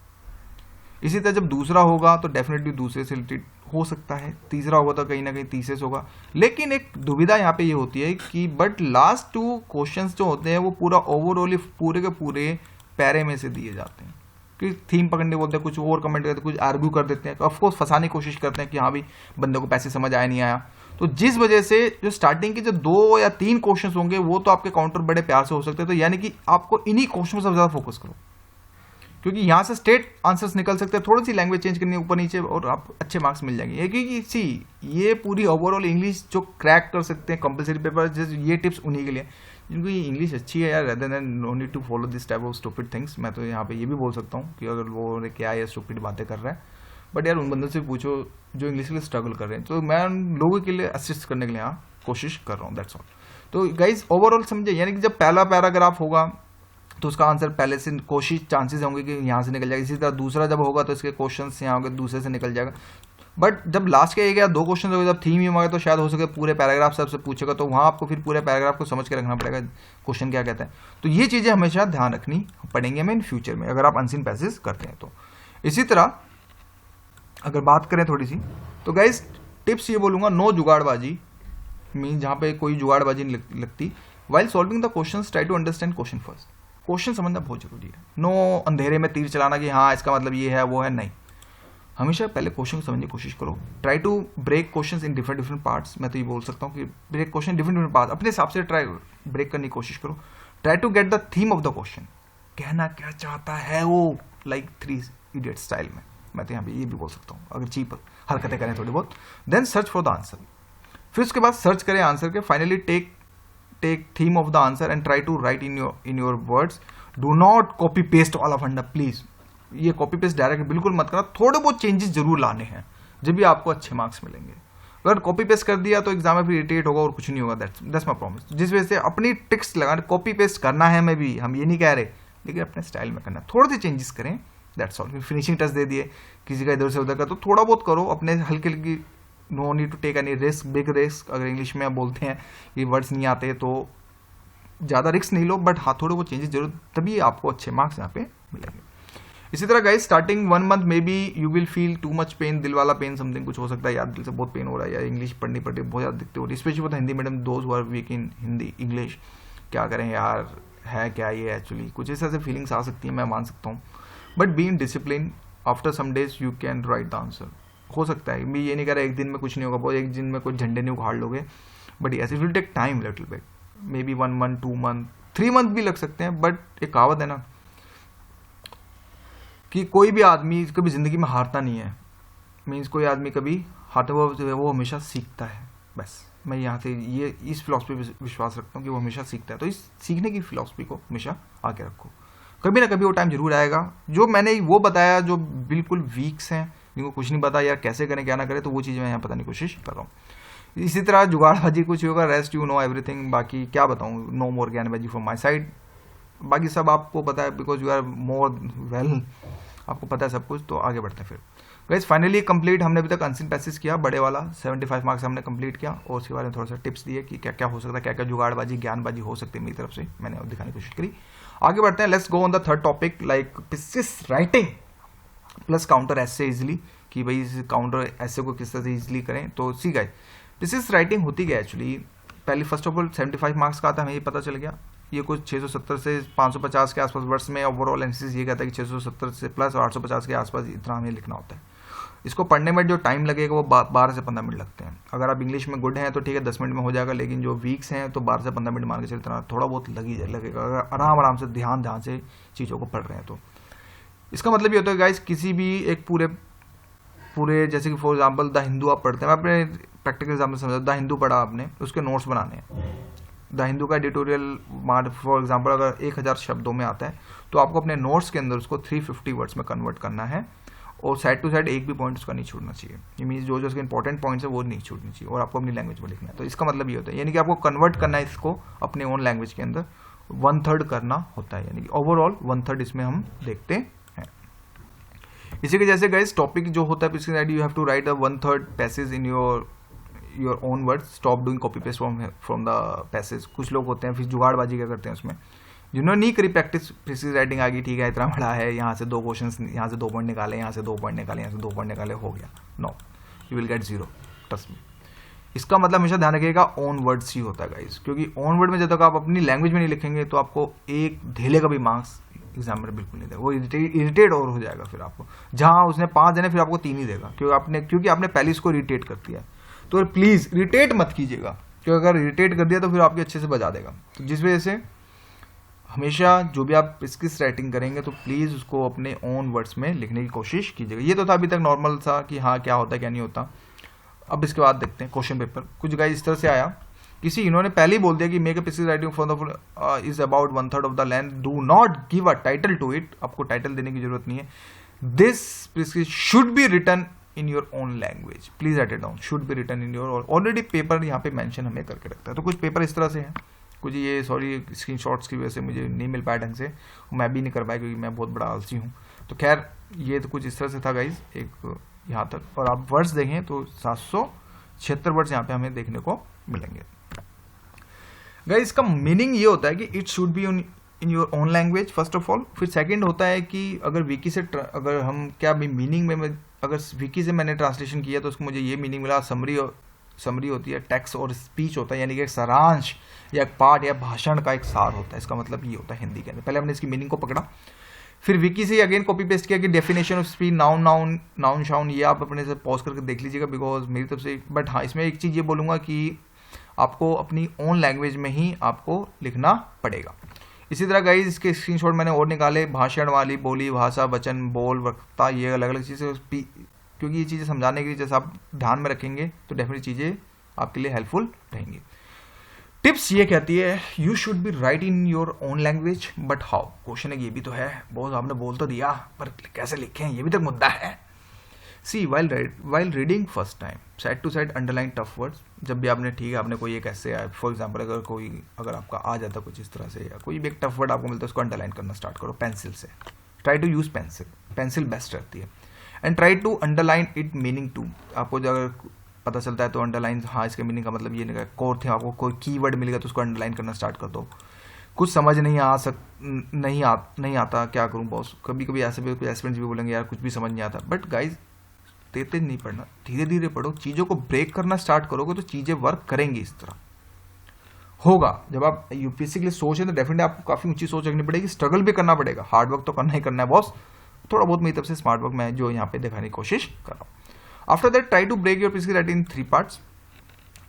Speaker 1: इसी तरह जब दूसरा होगा तो डेफिनेटली दूसरे से रिलेटेड हो सकता है, तीसरा होगा तो कहीं ना कहीं तीसरे से होगा। लेकिन एक दुविधा यहाँ पे ये होती है कि बट लास्ट 2 क्वेश्चंस जो होते हैं वो पूरा ओवरऑल पूरे के पूरे पैरे में से दिए जाते हैं, कि थीम पकड़ने बोलते हैं, कुछ और कमेंट करते हैं, कुछ आर्ग्यू कर देते हैं, ऑफकोर्स फंसाने की कोशिश करते हैं कि हाँ भी बंदे को पैसे समझ आया नहीं आया। तो जिस वजह से जो स्टार्टिंग के जो 2 या 3 क्वेश्चंस होंगे वो तो आपके काउंटर बड़े प्यार से हो सकते हैं। तो यानी कि आपको इन्हीं क्वेश्चन पर सबसे ज़्यादा फोकस करो, क्योंकि यहाँ से स्ट्रेट आंसर्स निकल सकते हैं, थोड़ी सी लैंग्वेज चेंज करनी ऊपर नीचे और आप अच्छे मार्क्स मिल जाएंगे। क्योंकि सी ये पूरी ओवरऑल इंग्लिश जो क्रैक कर सकते हैं कंपलसरी पेपर, ये टिप्स उन्हीं के लिए जिनकी इंग्लिश अच्छी है यार, rather than no need to follow this type of stupid things. मैं तो यहाँ पे ये भी बोल सकता हूँ कि अगर वो क्या ये स्टूपिड बातें कर रहा है, बट यार उन बंदों से पूछो जो इंग्लिश के लिए स्ट्रगल कर रहे हैं। तो मैं उन लोगों के लिए असिस्ट करने के लिए यहाँ कोशिश कर रहा हूँ, दैट्स ऑल। तो गाइज ओवरऑल समझे, यानी कि जब पहला पैराग्राफ होगा तो उसका आंसर पहले से कोशिश चांसेस होंगे कि यहाँ से निकल जाएगा। इसी तरह दूसरा जब होगा तो इसके क्वेश्चन यहाँ होंगे, दूसरे से निकल जाएगा। बट जब लास्ट के 1 या 2 क्वेश्चन होंगे, जब थीम ही होगा तो शायद हो सके पूरे पैराग्राफ से आपसे पूछेगा, तो वहाँ आपको फिर पूरे पैराग्राफ को समझ के रखना पड़ेगा क्वेश्चन क्या कहता है। तो ये चीज़ें हमेशा ध्यान रखनी पड़ेंगी हमें इन फ्यूचर में, अगर आप अनसीन पैसेज करते हैं तो। इसी तरह अगर बात करें थोड़ी सी, तो गाइस टिप्स ये बोलूँगा, नो जुगाड़बाजी, मीन जहाँ पे कोई जुगाड़बाजी नहीं लगती। While solving the question try to understand question first. Question समझना बहुत जरूरी है। नो अंधेरे में तीर चलाना कि हाँ इसका मतलब ये है वो है, नहीं। हमेशा पहले क्वेश्चन को समझने की कोशिश करो। Try to break questions in different parts. मैं तो ये बोल सकता हूँ कि ब्रेक क्वेश्चन डिफरेंट पार्ट्स, अपने हिसाब से ट्राई ब्रेक करने की कोशिश करो। Try to get the theme of the question, कहना क्या चाहता है वो, लाइक 3 इडियट स्टाइल में। मैं तो यहाँ पे ये भी बोल सकता हूँ अगर चीप हरकतें करें थोड़ी बहुत। Then search for the answer, फिर उसके बाद सर्च करें आंसर के। Finally take theme of the answer and try to write in your words. Do not copy paste वाला फंडा, प्लीज ये कॉपी पेस्ट डायरेक्ट बिल्कुल मत करना। थोड़े बहुत चेंजेस जरूर लाने हैं, जब भी आपको अच्छे मार्क्स मिलेंगे। अगर कॉपी पेस्ट कर दिया तो एग्जाम में फिर इरिटेट होगा और कुछ नहीं होगा। That's my promise. जिस वजह से अपनी ट्रिक्स लगा, कॉपी पेस्ट करना है, मैं भी, हम ये नहीं कह रहे, लेकिन अपने स्टाइल में करना, थोड़े से चेंजेस करें, दैट्स ऑल। फिनिशिंग टच दे दिए, किसी का इधर से उधर का, तो थोड़ा बहुत करो अपने हल्की हल्की, no need to take any risk, big risk. अगर इंग्लिश में आप बोलते हैं ये वर्ड्स नहीं आते तो ज़्यादा रिस्क नहीं लो, बट हाँ थोड़े बहुत चेंजेस जरूर, तभी आपको अच्छे मार्क्स यहाँ पे मिलेंगे। इसी तरह guys starting 1 month may be you will feel too much pain, दिल वाला पेन समथिंग कुछ हो सकता है, यार दिल से बहुत पेन हो रहा है, या इंग्लिश पढ़नी पड़ती है, बहुत ज़्यादा दिक्कत हो रही है, specially for the Hindi medium, those who are weak in Hindi English, क्या करें यार, है क्या ये एक्चुअली, कुछ इस तरह से फीलिंग्स आ सकती है, मैं मान सकता हूँ। But be in discipline, after some days you can write the answer. हो सकता है, मैं ये नहीं कह रहा एक दिन में कुछ नहीं होगा, बहुत एक दिन में कुछ झंडे नहीं उखाड़ लोगे, but yes it will take time little bit, maybe 1 month 2 month 3 month भी लग सकते हैं। बट एक कहावत है ना कि कोई भी आदमी कभी ज़िंदगी में हारता नहीं है, मीन्स कोई आदमी कभी हारता, वो हमेशा सीखता है। बस मैं यहाँ से ये इस फिलॉसफी पे विश्वास रखता हूँ कि वो हमेशा सीखता है, तो इस सीखने की फिलॉसफी को हमेशा आगे रखो, कभी ना कभी वो टाइम जरूर आएगा। जो मैंने वो बताया, जो बिल्कुल वीक्स हैं, जिनको कुछ नहीं पता यार कैसे करें क्या ना करें, तो वो चीज़ मैं यहाँ बताने की कोशिश कर रहा हूँ। इसी तरह जुगाड़बाजी कुछ होगा, रेस्ट यू नो एवरीथिंग, बाकी क्या बताऊँ, नो मोर ज्ञानबाजी फ्रॉम माई साइड, बाकी सब आपको पता है, because you are more well, आपको पता है सब कुछ। तो आगे बढ़ते हैं फिर गाइस, फाइनली कंप्लीट हमने अभी तक अनसीन पैसेज किया, बड़े वाला 75 मार्क्स हमने कंप्लीट किया, और उसके बारे में थोड़ा सा टिप्स दिए कि क्या क्या हो सकता है, क्या क्या जुगाड़बाजी ज्ञानबाजी हो सकती है मेरी तरफ से, मैंने दिखाने की कोशिश करी। आगे बढ़ते हैं, let's go on the third topic, like pieces writing plus counter ऐसे इजिली, कि भाई इस काउंटर ऐसे को किस तरह से इजिली करें। तो सी गाइस पीसेस राइटिंग होती क्या एक्चुअली, पहले फर्स्ट ऑफ ऑल 75 मार्क्स का आता है, हमें ये पता चल गया, ये कुछ 670 से 550 के आसपास वर्ड्स में ओवरऑल एनालिसिस ये कहता है कि 670 से प्लस 850 के आसपास इतना हमें लिखना होता है। इसको पढ़ने में जो टाइम लगेगा वो 12 से 15 मिनट लगते हैं। अगर आप इंग्लिश में गुड हैं तो ठीक है 10 मिनट में हो जाएगा, लेकिन जो वीक्स हैं तो 12 से 15 मिनट मान के चलते, थोड़ा बहुत लगेगा अगर आराम से ध्यान से चीज़ों को पढ़ रहे हैं तो। इसका मतलब ये होता है गाइस, किसी भी एक पूरे जैसे कि फॉर एग्जाम्पल द हिंदू आप पढ़ते हैं, मैं अपने प्रैक्टिकल एग्जाम्पल समझा, द हिंदू पढ़ा आपने, उसके नोट्स बनाने हैं। द हिंदू का एडिटोरियल फॉर एग्जाम्पल अगर 1000 शब्दों में आता है तो आपको अपने नोट्स के अंदर उसको 350 वर्ड्स में कन्वर्ट करना है, और साइड टू साइड एक भी पॉइंट उसका नहीं छूटना चाहिए। ये मीन्स जो उसके इंपॉर्टेंट पॉइंट्स है वो नहीं छूटनी चाहिए, और आपको अपनी लैंग्वेज में लिखना है। तो इसका मतलब ये होता है, यानी कि आपको कन्वर्ट करना है इसको अपने ओन लैंग्वेज के अंदर, 1/3 करना होता है, यानी कि ओवरऑल 1/3 इसमें हम देखते हैं। इसी के जैसे गाइस टॉपिक जो होता है, you have to write 1/3 passage in your own words, stop doing copy paste from the passage. कुछ लोग होते हैं फिर जुगाड़बाजी क्या करते हैं उसमें, जिन्होंने नहीं करी प्रैक्टिस, प्रीसीज राइटिंग आ गई, ठीक है इतना बड़ा है, यहाँ से 2 क्वेश्चन, यहाँ से 2 पॉइंट निकाले, यहाँ से 2 पॉइंट निकाले, यहाँ से 2 पॉइंट निकाले, हो गया। No, you will get 0, trust me. इसका मतलब हमेशा ध्यान रखिएगा ओन वर्ड्स ही होता है गाइस, क्योंकि ओन वर्ड में जब तक आप अपनी लैंग्वेज में नहीं लिखेंगे तो आपको एक ढेले का भी मार्क्स एग्जाम में बिल्कुल नहीं देगा, वो इरिटेट और हो जाएगा फिर आपको, जहाँ उसने 5 देने फिर आपको 3 ही देगा, क्योंकि आपने पहले इसको इरिटेट कर दिया। तो प्लीज़ इरिटेट मत कीजिएगा, क्योंकि अगर इरिटेट कर दिया तो फिर आपके अच्छे से बजा देगा। तो जिस वजह से हमेशा जो भी आप स्किल्स राइटिंग करेंगे तो प्लीज़ उसको अपने ओन वर्ड्स में लिखने की कोशिश कीजिएगा। ये तो था अभी तक नॉर्मल सा कि हाँ क्या होता है क्या नहीं होता। अब इसके बाद देखते हैं क्वेश्चन पेपर। कुछ गाइस इस तरह से आया, इन्होंने पहले ही बोल दिया कि make a precis writing for the is about 1/3 of the length, do not give a title to it. आपको टाइटल देने की जरूरत नहीं है। This precis should be written in your own language, please write it down, should be written in your, already paper यहाँ पे mention हमें करके रखता है। तो कुछ पेपर इस तरह से हैं, कुछ ये सॉरी स्क्रीनशॉट्स की वजह से मुझे नहीं मिल पाया ढंग से, मैं भी नहीं कर पाया क्योंकि मैं बहुत बड़ा आलसी हूँ। तो खैर ये तो कुछ इस तरह से था गाइज एक यहाँ तक। और आप वर्ड्स देखें तो 776 वर्ड्स यहाँ पे हमें देखने को मिलेंगे। गाइज इसका मीनिंग ये होता है कि it should be in your own language first of all. फिर सेकंड होता है कि अगर विकी से अगर हम क्या मीनिंग में अगर विकी से मैंने ट्रांसलेशन किया तो उसको मुझे ये मीनिंग मिला, समरी होती है, टेक्स्ट और स्पीच होता है, यानी कि एक सारांश या एक पाठ या भाषण का एक सार होता है। इसका मतलब ये होता है हिंदी के अंदर। पहले हमने इसकी मीनिंग को पकड़ा, फिर विकी से अगेन कॉपी पेस्ट किया कि definition of speech, noun shown, ये आप अपने से पॉज करके देख लीजिएगा बिकॉज मेरी तरफ से। बट हाँ इसमें एक चीज़ ये बोलूँगा कि आपको अपनी ओन लैंग्वेज में ही आपको लिखना पड़ेगा। इसी तरह गाइज इसके स्क्रीनशॉट मैंने और निकाले, भाषण वाली, बोली, भाषा, वचन, बोल, वक्ता, ये अलग अलग चीज़ें, क्योंकि ये चीज़ें समझाने के लिए जैसे आप ध्यान में रखेंगे तो डेफिनेट चीज़ें आपके लिए हेल्पफुल रहेंगी। टिप्स ये कहती है you should be write in your own language, but how, question है ये भी तो है, बहुत आपने बोल तो दिया पर कैसे लिखें ये भी तो मुद्दा है। See while reading first time side to side underline tough words, जब भी आपने ठीक है आपने कोई एक ऐसे आया फॉर एग्जाम्पल अगर आपका आ जाता कुछ इस तरह से या कोई भी एक टफ वर्ड आपको मिलता है उसको अंडरलाइन करना स्टार्ट करो पेंसिल से। Try to use pencil best रहती है। And try to underline it meaning too, आपको जो अगर पता चलता है तो अंडरलाइन, हाँ इसके मीनिंग का मतलब ये नहीं कोर थे, आपको कोई कीवर्ड मिलेगा तो उसको अंडरलाइन करना स्टार्ट कर दो। कुछ समझ नहीं आता क्या करूँ बॉस, कभी कभी ऐसे भी कोई एस्पिरेंट्स भी बोलेंगे यार कुछ भी समझ नहीं आता, बट गाइज तेज नहीं पढ़ना, धीरे धीरे पढ़ो, चीज़ों को ब्रेक करना स्टार्ट करोगे तो चीज़ें वर्क करेंगी। इस तरह होगा जब आप यूपीएससी के लिए सोच रहे हैं तो डेफिनेटली आपको काफ़ी ऊंची सोच रखनी पड़ेगी, स्ट्रगल भी करना पड़ेगा, हार्ड वर्क तो करना ही करना है बॉस, थोड़ा बहुत मेरी तरफ से स्मार्ट वर्क मैं जो यहाँ पे दिखाने की कोशिश कर रहा हूँ। After that try to break your PCC writing in 3 parts,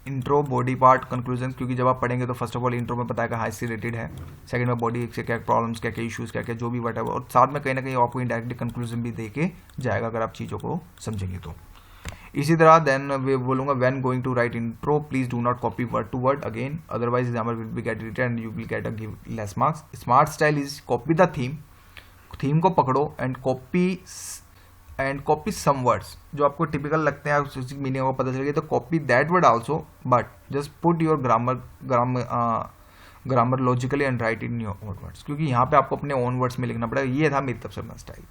Speaker 1: intro, body part, conclusion, क्योंकि जब आप पढ़ेंगे तो फर्स्ट ऑफ ऑल इंट्रो में बताएगा हाँ इससे रिलेटेड है, सेकंड में बॉडी से क्या प्रॉब्लम्स, क्या क्या इश्यूज, क्या क्या जो भी वट, और साथ में कहीं ना कहीं आपको इंडायरेक्टली कंक्लूजन भी दे के जाएगा अगर आप चीज़ों को समझेंगे तो। इसी तरह देन बोलूंगा when going to write intro please do not copy word to word again, otherwise example will be get written and you will get a give less marks. Smart style is copy the theme को पकड़ो and copy some words जो आपको typical लगते हैं, उसकी meaning को पता चल गई तो copy that word also, but just put your grammar logically and right in your own words, क्योंकि यहाँ पे आपको अपने ओन वर्ड्स में लिखना पड़ेगा। ये था मेरी तरफ से अपना style.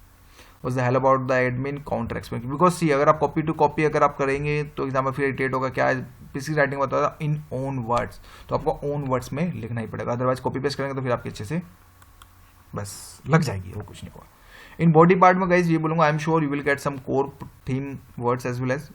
Speaker 1: Was the hell about the admin counter experiment, because see अगर आप कॉपी टू कॉपी अगर आप करेंगे तो एग्जाम फिर इरिटेट होगा, क्या पीसी राइटिंग बताता है इन ओन वर्ड्स, तो आपको ओन वर्ड्स में लिखना ही पड़ेगा, अदरवाइज कॉपी पेस्ट करेंगे तो फिर आपके अच्छे से बस लग जाएगी, वो कुछ नहीं होगा। इन बॉडी पार्ट में गाइज ये बोलूंगा I am sure you will get some core theme words as well as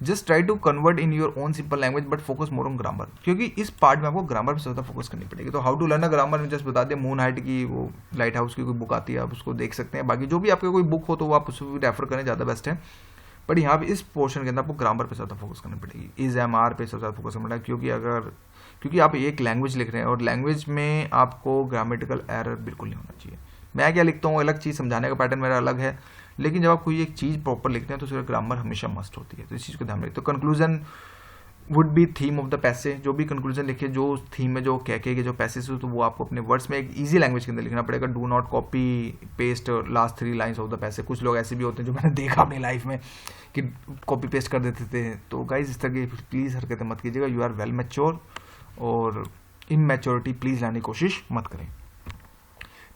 Speaker 1: just try to convert in your own simple language but focus more on grammar, क्योंकि इस part में आपको grammar पर ज़्यादा focus करनी पड़ेगी। तो how to learn a grammar में जस्ट बता दें, मून हाइट की वो लाइट हाउस की कोई बुक आती है आप उसको देख सकते हैं, बाकी जो भी आपके कोई बुक हो तो वो आप उसको भी रेफर करें, ज़्यादा बेस्ट है। बट यहाँ पे इस पोर्शन के अंदर आपको ग्रामर पर ज़्यादा फोकस करनी पड़ेगी, इज एम आर पे सबसे ज़्यादा फोकस करना पड़ेगा, क्योंकि आप एक लैंग्वेज लिख रहे हैं और लैंग्वेज में आपको ग्रामेटिकल एरर बिल्कुल नहीं होना चाहिए। मैं क्या लिखता हूँ अलग चीज़, समझाने का पैटर्न मेरा अलग है, लेकिन जब आप कोई एक चीज़ प्रॉपर लिखते हैं तो उसका ग्रामर हमेशा मस्ट होती है, तो इस चीज़ को ध्यान में रखिए। तो conclusion would be theme of the passage, जो भी कंक्लूजन लिखिए जो थीम में जो कह के जो पैसेज हो तो वो आपको अपने वर्ड्स में एक ईजी लैंग्वेज के अंदर लिखना पड़ेगा। Do not copy paste last 3 lines of the passage. कुछ लोग ऐसे भी होते हैं जो मैंने देखा अपनी लाइफ में कि कॉपी पेस्ट कर देते थे, तो गाइज इस तरह की प्लीज़ हरकतें मत कीजिएगा। यू आर वेल मैच्योर और इमैच्योरिटी प्लीज़ लाने की कोशिश मत करें।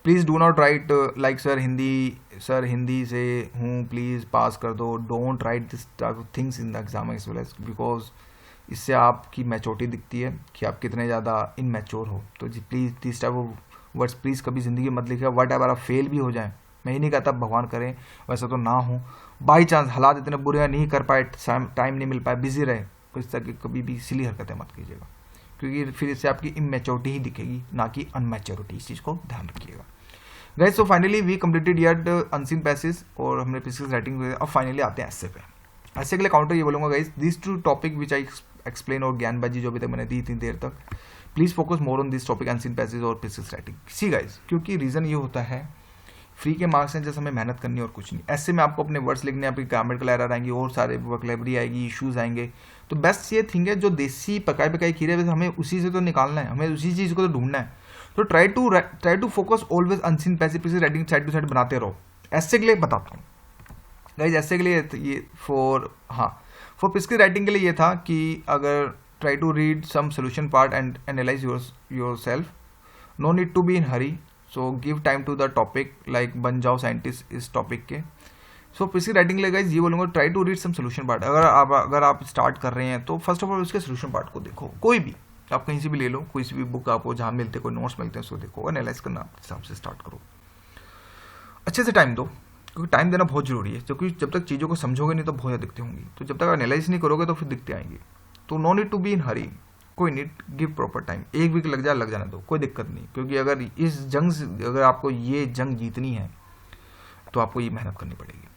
Speaker 1: Please do not write like sir Hindi से हूँ प्लीज़ पास कर दो, don't write this type of things in the exam as well as, because इससे आपकी मैच्योरिटी दिखती है कि आप कितने ज़्यादा इनमैच्योर हो। तो जी please this type of words please कभी ज़िंदगी मत लिखिए। वट एवर आप फेल भी हो जाए, मैं ही नहीं कहता भगवान करें वैसा तो ना हो, बाई चांस हालात इतने बुरे नहीं कर पाए, टाइम नहीं मिल पाए, बिजी रहे, तो इस तरह की कभी भी सिली हरकतें मत कीजिएगा, क्योंकि फिर इससे आपकी इमैच्योरिटी ही दिखेगी ना कि अनमैच्योरिटी। इस चीज़ को ध्यान रखिएगा guys. So finally we completed yet unseen passage और हमने पिछले राइटिंग। अब फाइनली आते हैं ऐसे पे। ऐसे के लिए काउंटर ये बोलूँगा guys, this 2 topic which I explain और ज्ञानबाजी जो अभी तक मैंने दी इतनी देर तक, please focus more on this topic unseen passage और पिछले राइटिंग। सी गाइस, क्योंकि रीज़न ये होता है फ्री के मार्क्स हैं, जैसे हमें मेहनत करनी और कुछ नहीं। ऐसे में आपको अपने वर्ड्स लिखने, आपकी ग्रामेटिकल एरर आएंगी और सारे वोकैबुलरी आएगी, इश्यूज आएंगे। तो बेस्ट ये थिंग है जो देसी पकाई खीरे हमें उसी से तो निकालना है, हमें उसी चीज़ को तो ढूंढना है। तो try to focus always unseen passage पिछले राइटिंग साइड टू साइड बनाते रहो। ऐसे के लिए बताता हूँ गाइज, ऐसे के लिए ये फॉर पिछली राइटिंग के लिए ये था कि अगर try to read some solution part and analyze yourself, no need to be in hurry, so give time to the topic, like बन जाओ साइंटिस्ट इस टॉपिक के। सो पिछली राइटिंग ले गाइज ये बोलूँगा try to read some solution part. अगर आप स्टार्ट कर रहे हैं तो फर्स्ट ऑफ ऑल उसके सोल्यूशन पार्ट को देखो, कोई भी आप कहीं से भी ले लो, कोई सी भी बुक आपको जहाँ मिलते कोई नोट्स मिलते हैं उसको देखो, एनालाइज करना आप हिसाब से स्टार्ट करो, अच्छे से टाइम दो, क्योंकि टाइम देना बहुत जरूरी है, क्योंकि जब तक चीज़ों को समझोगे नहीं तो बहुत ज़्यादा दिक्कतें होंगी, तो जब तक एनालाइज नहीं करोगे तो फिर दिक्कतें आएंगी। तो no need to be in hurry, कोई need, give proper time, 1 week लग जाने दो, कोई दिक्कत नहीं, क्योंकि अगर आपको ये जंग जीतनी है तो आपको ये मेहनत करनी पड़ेगी।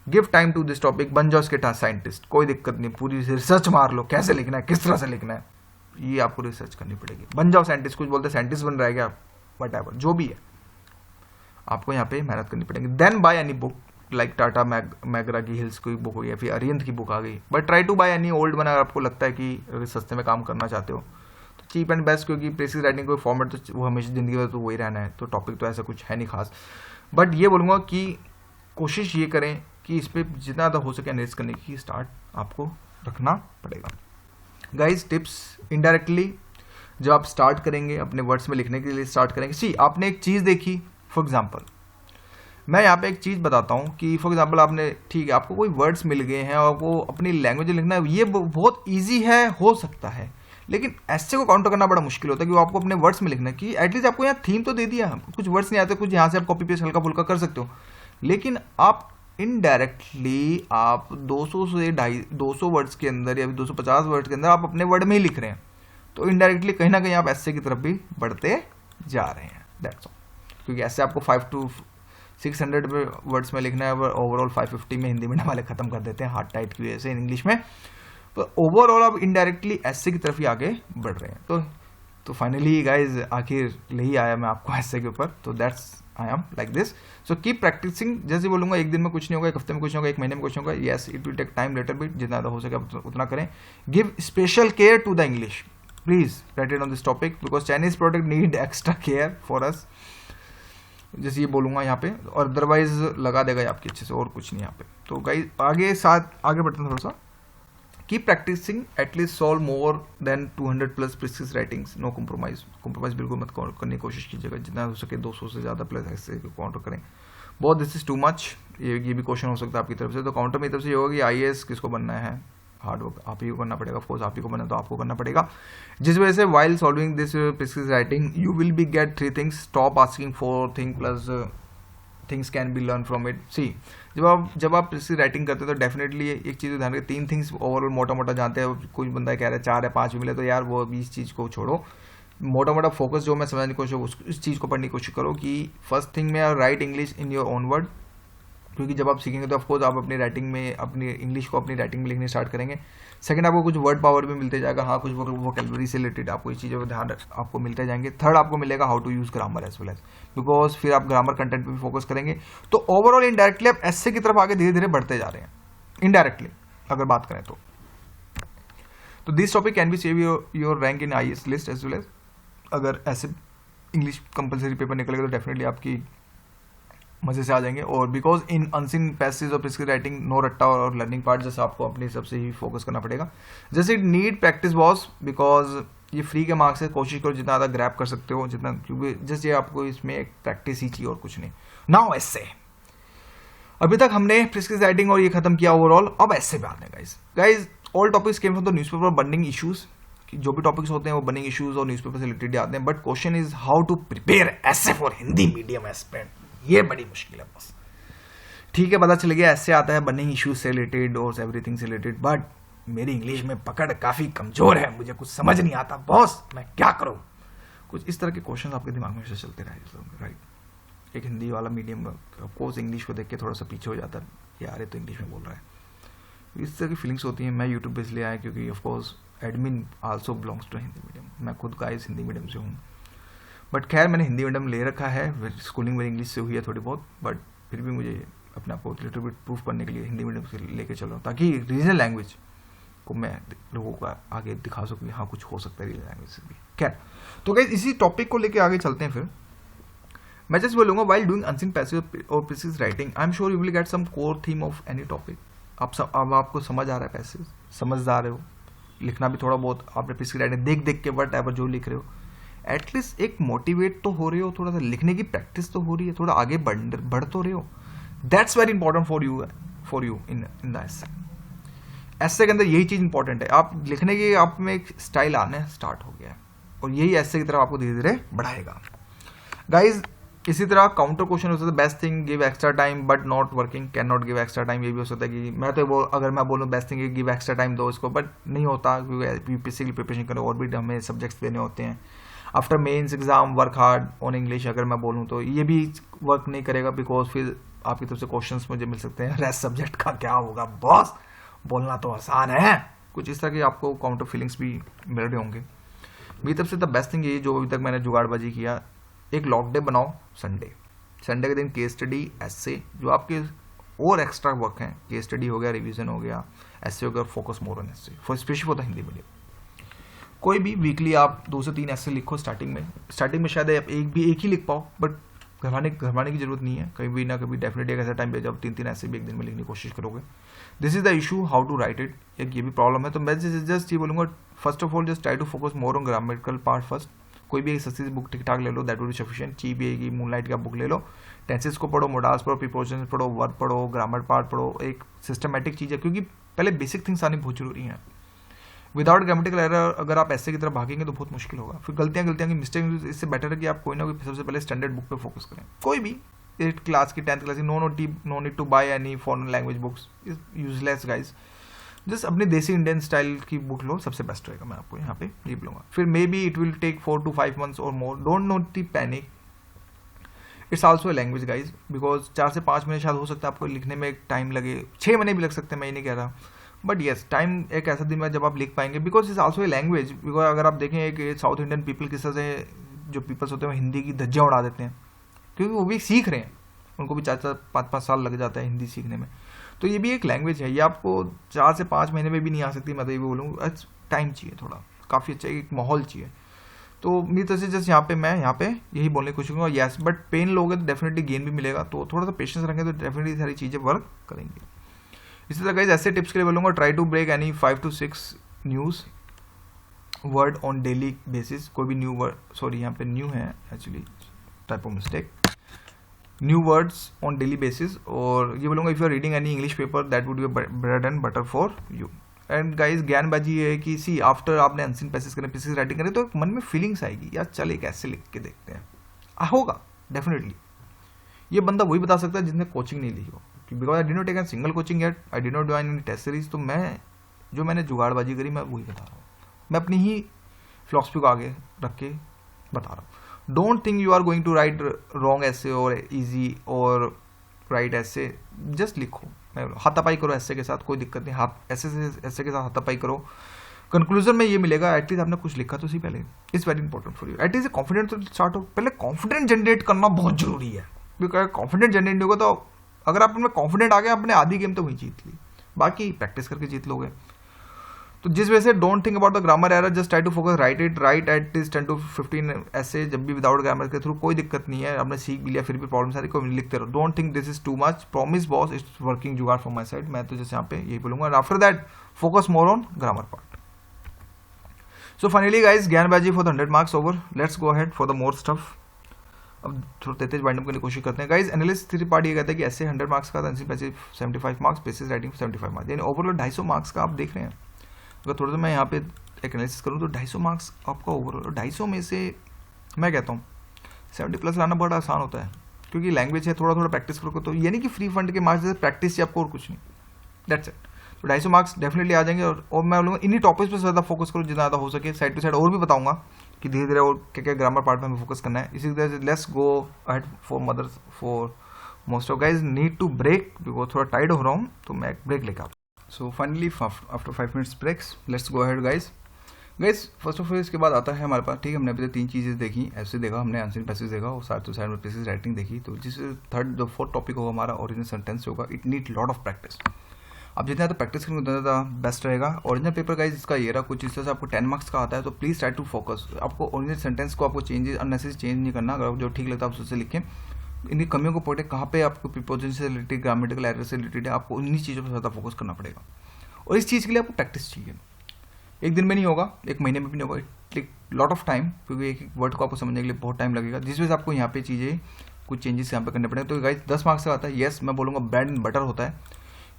Speaker 1: Give time to this topic, बन जाओ इसके साइंटिस्ट, कोई दिक्कत नहीं, पूरी रिसर्च मार लो, कैसे लिखना है, किस तरह से लिखना है, ये आपको रिसर्च करनी पड़ेगी। बन जाओ साइंटिस्ट, कुछ बोलते हैं साइंटिस्ट बन रहा है क्या, वट एवर जो भी है आपको यहाँ पे मेहनत करनी पड़ेगी। Then buy any book like Tata McGraw की हिल्स की बुक हो गई या फिर अरिहंत की बुक आ गई, but try to buy any old one. अगर आपको लगता है कि अगर सस्ते में काम करना चाहते हो तो चीप एंड बेस्ट, क्योंकि प्रेसिस राइटिंग कोई फॉर्मेट तो वो हमेशा ज़िंदगी में तो वही रहना है, तो टॉपिक तो ऐसा कुछ है नहीं खास। बट ये बोलूँगा कि कोशिश ये करें कि इस पर जितना ज़्यादा हो सके एनालिसिस करने की स्टार्ट आपको रखना पड़ेगा। गाइज टिप्स इनडायरेक्टली जब आप स्टार्ट करेंगे अपने वर्ड्स में लिखने के लिए स्टार्ट करेंगे, सी आपने एक चीज़ देखी, फॉर एग्जाम्पल मैं यहाँ पे एक चीज़ बताता हूँ कि फॉर एग्जाम्पल आपने, ठीक है, आपको कोई वर्ड्स मिल गए हैं और वो अपनी लैंग्वेज में लिखना है, ये बहुत ईजी है, हो सकता है, लेकिन ऐसे को काउंटर करना बड़ा मुश्किल होता है कि वो आपको अपने वर्ड्स में लिखना है कि एटलीस्ट आपको यहाँ थीम तो दे दिया, कुछ वर्ड्स नहीं आते, कुछ यहाँ से आप कॉपी पेस्ट हल्का फुल्का कर सकते हो, लेकिन आप इनडायरेक्टली आप 200 से 250 वर्ड्स के अंदर या 250 वर्ड्स के अंदर आप अपने वर्ड में ही लिख रहे हैं, तो इनडायरेक्टली कहीं ना कहीं आप ऐसे की तरफ भी बढ़ते जा रहे हैं, दैट्स ऑल। क्योंकि ऐसे आपको 500 to 600 वर्ड्स में लिखना है, ओवरऑल 550 में हिंदी मीडियम वाले खत्म कर देते हैं हार्ड टाइट की वजह से इंग्लिश में, तो ओवरऑल आप इनडायरेक्टली ऐसे की तरफ ही आगे बढ़ रहे हैं। तो फाइनली गाइज आखिर ले ही आया मैं आपको ऐसे के ऊपर, तो that's I am like this. So keep practicing, जैसे बोलूंगा एक दिन में कुछ नहीं होगा, एक हफ्ते में कुछ नहीं होगा, एक महीने में कुछ नहीं होगा, yes it will take time later bit, जितना ज़्यादा हो सके आप उतना करें। Give special care to the English, please write it on this topic, because Chinese product need extra care for us, जैसे ये बोलूंगा यहाँ पे, और अदरवाइज लगा देगा आपके अच्छे से, और कुछ नहीं यहाँ पे। तो गाइज आगे बढ़ते हैं थोड़ा सा। Keep practicing at least solve more than 200+ precis writings, no compromise बिल्कुल मत करने की कोशिश कीजिएगा, जितना हो सके 200 से ज़्यादा प्लस ऐसे काउंटर करें, बहुत दिस इज टू मच। ये भी क्वेश्चन हो सकता है आपकी तरफ से, तो काउंटर मेरी तरफ से ये होगा कि IAS किसको बनना है, हार्ड वर्क आप ही को करना पड़ेगा, ऑफकोर्स आप ही को बनना तो आपको करना पड़ेगा, जिस वजह से while solving this precis writing you will be get 3 things, stop asking for thing plus things can be learn from it. See जब आप प्रीसियस राइटिंग करते हो तो डेफिनेटली एक चीज़ ध्यान रखें, 3 थिंग्स ओवरऑल मोटा मोटा जानते हैं, कोई बंदा कह रहा है 4 या 5 भी मिले, तो यार वो 20 चीज़ को छोड़ो, मोटा मोटा फोकस जो मैं समझने की कोशिश, इस चीज़ को पढ़ने की कोशिश करो कि फर्स्ट थिंग में right English in your own word, क्योंकि जब आप सीखेंगे तो ऑफकोर्स आप अपनी राइटिंग में अपनी इंग्लिश को अपनी राइटिंग में लिखने स्टार्ट करेंगे। सेकंड आपको कुछ वर्ड पावर भी मिलते जाएगा, हाँ कुछ वोकैबुलरी से रिलेटेड आपको इस चीज़ों पर ध्यान आपको मिलते जाएंगे। थर्ड आपको मिलेगा how to use grammar as well as, because फिर आप ग्रामर कंटेंट पे भी फोकस करेंगे, तो ओवरऑल इनडायरेक्टली आप ऐसे की तरफ आगे धीरे धीरे बढ़ते जा रहे हैं इनडायरेक्टली अगर बात करें तो this topic can be save your rank in IAS list as well as. अगर ऐसे इंग्लिश कंपलसरी पेपर निकलेगा तो डेफिनेटली आपकी मजे से आ जाएंगे, और बिकॉज इन अनसीन पैसेज और प्रिस्क्रिप्टिव राइटिंग नो रट्टा और लर्निंग पार्ट, जैसे आपको अपनी सबसे ही फोकस करना पड़ेगा, जैसे नीड प्रैक्टिस बॉस, बिकॉज ये फ्री के मार्क्स से कोशिश करो जितना ज़्यादा ग्रैब कर सकते हो जितना, क्योंकि जैसे आपको इसमें एक प्रैक्टिस ही चाहिए और कुछ नहीं। नाउ ऐसे अभी तक हमने प्रिस्क्रिप्टिव राइटिंग और ये खत्म किया ओवरऑल, अब ऐसे पे आते हैं guys all topics came from the newspaper burning issues, जो भी टॉपिक्स होते हैं वो बर्निंग इश्यूज और न्यूज़पेपर से रिलेटेड आते हैं, but question is how to prepare ऐसे फॉर हिंदी मीडियम एस्पेक्ट, ये बड़ी मुश्किल है बस। ठीक है, पता चल गया ऐसे आता है बर्निंग इश्यूज से रिलेटेड और एवरीथिंग से रिलेटेड, बट मेरी इंग्लिश में पकड़ काफ़ी कमज़ोर है, मुझे कुछ समझ नहीं आता बॉस, मैं क्या करूं। कुछ इस तरह के क्वेश्चन आपके दिमाग में से चलते रहे, राइट। एक हिंदी वाला मीडियम ऑफकोर्स इंग्लिश को देख के थोड़ा सा पीछे हो जाता है, यार ये तो इंग्लिश में बोल रहा है, इस तरह की फीलिंग्स होती हैं। मैं यूट्यूब पे इसलिए आया क्योंकि of course admin also belongs to Hindi medium, मैं खुद गाइस हिंदी मीडियम से हूँ, बट खैर मैंने हिंदी मीडियम ले रखा है, स्कूलिंग मेरी इंग्लिश से हुई है थोड़ी बहुत, बट फिर भी मुझे अपने आपको लिटिल बिट प्रूफ करने के लिए हिंदी मीडियम से लेके चल रहा हूँ, ताकि रीजनल लैंग्वेज को मैं लोगों को आगे दिखा सकूँ, हाँ कुछ हो सकता है रीजनल लैंग्वेज से भी। खैर तो गाइस इसी टॉपिक को लेके आगे चलते हैं। फिर मैं जस्ट बोलूँगा वाइल डूइंग अनसीन पैसेज और precis writing I am sure you will get some core theme of any topic. अब आपको समझ आ रहा है पैसेज, समझदार हो, लिखना भी थोड़ा बहुत आपने प्रीसियस राइटिंग देख देख के वट एवर जो लिख रहे हो, एटलीस्ट एक मोटिवेट तो हो रहे हो, थोड़ा सा लिखने की प्रैक्टिस तो हो रही है, थोड़ा आगे बढ़ तो रहे हो। That's very important for you in the essay. Essay के अंदर यही चीज़ इंपॉर्टेंट है, आप लिखने की आप में एक स्टाइल आने स्टार्ट हो गया है, और यही एसे की तरफ आपको धीरे धीरे बढ़ाएगा। गाइज इसी तरह काउंटर क्वेश्चन हो सकता है, best thing give extra time but not working, can not give extra time. ये भी हो सकता है कि मैं तो अगर मैं बोलूँ best thing give extra time दो इसको, बट नहीं होता क्योंकि यूपीएससी की प्रिपरेशन करो और भी हमें सब्जेक्ट्स देने होते हैं। After mains exam work hard on English, अगर मैं बोलूँ तो ये भी वर्क नहीं करेगा, बिकॉज फिर आपकी तरफ से क्वेश्चंस मुझे मिल सकते हैं, रेस्ट सब्जेक्ट का क्या होगा बॉस, बोलना तो आसान है। कुछ इस तरह की आपको काउंटर फीलिंग्स भी मिल रहे होंगे। मेरी तरफ से द बेस्ट थिंग ये जो अभी तक मैंने जुगाड़बाजी किया, एक लॉक डे बनाओ संडे के दिन केस स्टडी एसे जो आपके और एक्स्ट्रा वर्क हैं, केस स्टडी हो गया, रिवीजन हो गया, एसे हो गया, focus more on essay for specially for the Hindi medium. कोई भी वीकली आप 2 से 3 ऐसे लिखो स्टार्टिंग में शायद आप एक ही लिख पाओ, बट घबराने की जरूरत नहीं है, कभी ना कभी डेफिनेटली एक ऐसा टाइम पे जब 3-3 ऐसे भी एक दिन में लिखने की कोशिश करोगे. This is the issue, how to write it. एक ये भी प्रॉब्लम है. तो मैं जस्ट ये बोलूँगा, first of all just try to focus more on grammatical part first. कोई भी एक सस्ती बुक ठीक ठाक ले लो, that will be sufficient. Cheap की मूनलाइट का बुक ले लो, टेंसेस को पढ़ो, मोडाल्स पढ़ो, प्रीपोजिशंस पढ़ो, वर्ब पढ़ो, ग्रामर पार्ट पढ़ो. एक सिस्टमैटिक चीज़ है, क्योंकि पहले बेसिक थिंग्स आनी बहुत जरूरी है. विदाउट ग्रामेटिकल एरर अगर आप ऐसे की तरफ भागेंगे तो बहुत मुश्किल होगा. फिर गलतियां की मिस्टेक. इससे बेटर है कि आप कोई ना कोई सबसे पहले स्टैंडर्ड बुक पे फोकस करें. कोई भी 8th क्लास की 10th क्लास की, no need to buy any foreign language books, useless guys. जस्ट अपने देसी इंडियन स्टाइल की बुक लो, सबसे बेस्ट रहेगा. मैं आपको यहाँ पे ये बोलूँगा. फिर may be it will take 4 to 5 months और more. Don't note the panic, it's also a language guys. Because 4 से 5 महीने शायद हो सकता है आपको लिखने में टाइम लगे, 6 महीने भी लग सकते हैं, मैं ये नहीं कह रहा. बट येस, टाइम एक ऐसा दिन में जब आप लिख पाएंगे, because it's also a language. Because अगर आप देखें एक साउथ इंडियन पीपल किस तरह से जो पीपल्स होते हैं हिंदी की धज्जियाँ उड़ा देते हैं, क्योंकि वो भी सीख रहे हैं. उनको भी 4-5 साल लग जाता है हिंदी सीखने में. तो ये भी एक लैंग्वेज है. ये आपको 4 से 5 महीने में भी नहीं आ सकती. मैं तो ये भी बोलूँगा टाइम चाहिए थोड़ा, काफ़ी अच्छा एक माहौल चाहिए. तो मेरी तरफ से जस्ट मैं यहाँ पे यही बोलने की कोशिश करूँगा. येस, बट पेन लोगे तो डेफिनेटली गेन भी मिलेगा. तो थोड़ा सा पेशेंस रखेंगे तो डेफिनेटली सारी चीज़ें वर्क करेंगी. इसी तरह गाइस ऐसे टिप्स के लिए बोलूँगा, try to break any 5 to 6 news word on daily basis. कोई भी न्यू वर्ड, सॉरी यहाँ पे न्यू है actually, type of mistake, new words on daily basis. और ये बोलूँगा, if you are reading any English paper that would be bread and butter for you. And guys ज्ञानबाजी ये है कि सी आफ्टर आपने अनसीन पैसेज करें, पीसेज राइटिंग करें, तो मन में फीलिंग्स आएगी, यार चल एक ऐसे लिख के देखते हैं. होगा डेफिनेटली. ये बंदा वही बता सकता है जिसने कोचिंग नहीं ली हो. Because I did not take an single coaching yet, I did not join any test series. तो मैंने जुगाड़बाजी करी, मैं वही बता रहा हूँ. मैं अपनी ही फिलॉसफी को आगे रख के बता रहा हूँ. Don't think you are going to write wrong ऐसे और ईजी और राइट ऐसे. जस्ट लिखो, हाथापाई करो ऐसे के साथ, कोई दिक्कत नहीं. ऐसे के साथ हाथापाई करो. कंक्लूजन में ये मिलेगा, एटलीस्ट आपने कुछ लिखा तो सी पहले. It's very important for you. At least confident तो स्टार्ट हो. पहले कॉन्फिडेंट जनरेट करना बहुत जरूरी है. बिकॉज कॉन्फिडेंट जनरेट नहीं होगा तो अगर आप उनमें कॉन्फिडेंट आ गया, आपने आधी गेम तो वही जीत ली, बाकी प्रैक्टिस करके जीत लोगे. तो जिस वजह से don't think about the grammar error, just try to focus, write at least 10 to 15 ऐसे जब भी विदाउट ग्रामर के थ्रू. कोई दिक्कत नहीं है, आपने सीख भी लिया फिर भी प्रॉब्लम सारी कोई लिखते रहो. Don't think this is too much. Promise boss, it's working जुगाड़ फ्रॉम माई साइड. मैं तो जैसे यहाँ पे यही बोलूंगा. And after that focus more on grammar part. So finally guys ज्ञानबाजी for the 100 marks over. Let's go ahead for the more stuff. अब थोड़ा तेज वाइंड अप करने की कोशिश करते हैं गाइज. एनालिसिस थ्री पार्ट ये कहता है कि ऐसे 100 marks का था, 75 marks, पेसिस राइटिंग 75 marks, यानी ओवरऑल 250 marks का आप देख रहे हैं. अगर थोड़ा सा मैं यहाँ पे एक एनालिसिस करूँ तो 250 marks आपका ओवरऑल. 250 में से मैं कहता हूँ 70+ लाना बड़ा आसान होता है, क्योंकि लैंग्वेज है. थोड़ा प्रैक्टिस करो तो ये नहीं कि फ्री फंड के मार्क्स जैसे प्रैक्टिस से आपको और कुछ नहीं. That's it. तो 250 marks डेफिनेटली आ जाएंगे. और मैं बोलूँगा इन्हीं टॉपिक्स पर ज़्यादा फोकस करो जितना ज़्यादा हो सके. साइड टू साइड और भी बताऊँगा कि धीरे धीरे और क्या ग्रामर पार्ट में हमें फोकस करना है. इसी तरह से let's go ahead for most of guys need to break, because थोड़ा टाइड हो रहा हूँ तो मैं ब्रेक लेकर. So finally after 5 minutes breaks let's go ahead guys. First of all इसके बाद आता है हमारे पास, ठीक है, हमने अभी तक 3 चीज़ें देखी. ऐसे देखा हमने, आंसरिंग पैसेज देखा और साइड टू साइड में पेसेज राइटिंग देखी. तो जिस जो 4th टॉपिक होगा हमारा ओरिजिनल सेंटेंस होगा. It need lot of practice. आप जितना ज़्यादा प्रैक्टिस करेंगे उतना ज़्यादा बेस्ट रहेगा. ओरिजिनल पेपर गाइज इसका ये रहा, कुछ इस तरह से आपको 10 marks का आता है. तो प्लीज़ ट्राई टू फोकस. आपको ओरिजिनल सेंटेंस को आपको चेंजेस अननेसेसरी चेंज नहीं करना. अगर जो ठीक लगता है आप उससे लिखें. इन्हीं कमियों को पढ़े, कहाँ पे आपको प्रीपोजिशन से रिलेटेड, ग्रामेटिकल एरर से रिलेटेड है, आपको उन्हीं चीज़ों पर ज़्यादा फोकस करना पड़ेगा. और इस चीज़ के लिए आपको प्रैक्टिस चाहिए. एक दिन में नहीं होगा, एक महीने में भी नहीं होगा. It take lot of time, क्योंकि एक वर्ड को आपको समझने के लिए बहुत टाइम लगेगा. जिस वजह से आपको यहाँ पे चीज़ें कुछ चेंजेस यहाँ पे करने पड़ेंगे. तो गाइस 10 marks का आता है. येस, मैं बोलूँगा ब्रेड एंड बटर होता है,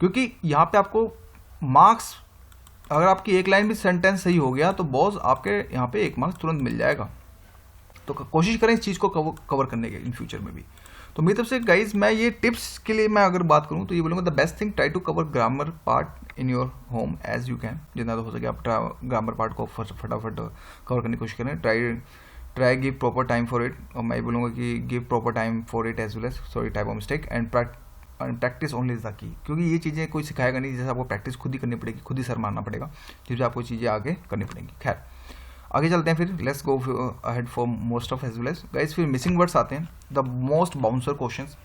Speaker 1: क्योंकि यहाँ पे आपको मार्क्स, अगर आपकी एक लाइन भी सेंटेंस सही हो गया तो बॉस आपके यहाँ पे 1 marks तुरंत मिल जाएगा. तो कोशिश करें इस चीज़ को कवर करने के इन फ्यूचर में भी. तो मेरी तरफ से गाइज मैं ये टिप्स के लिए मैं अगर बात करूँ तो ये बोलूँगा the best thing, try to cover grammar part in your home as you can. जितना तो हो सके आप ग्रामर पार्ट को फटाफट कवर करने की कोशिश करें. Try give proper time for it. और मैं बोलूँगा कि give proper time for it as well as, sorry type of mistake. And practice only is the key, क्योंकि ये चीज़ें कोई सिखाएगा नहीं. जैसे आपको प्रैक्टिस खुद ही करनी पड़ेगी, खुद ही सर मारना पड़ेगा, जिससे आपको चीज़ें आगे करनी पड़ेंगी. खैर आगे चलते हैं. फिर let's go ahead for most of as well as guys. फिर मिसिंग वर्ड्स आते हैं, द मोस्ट बाउंसर क्वेश्चंस,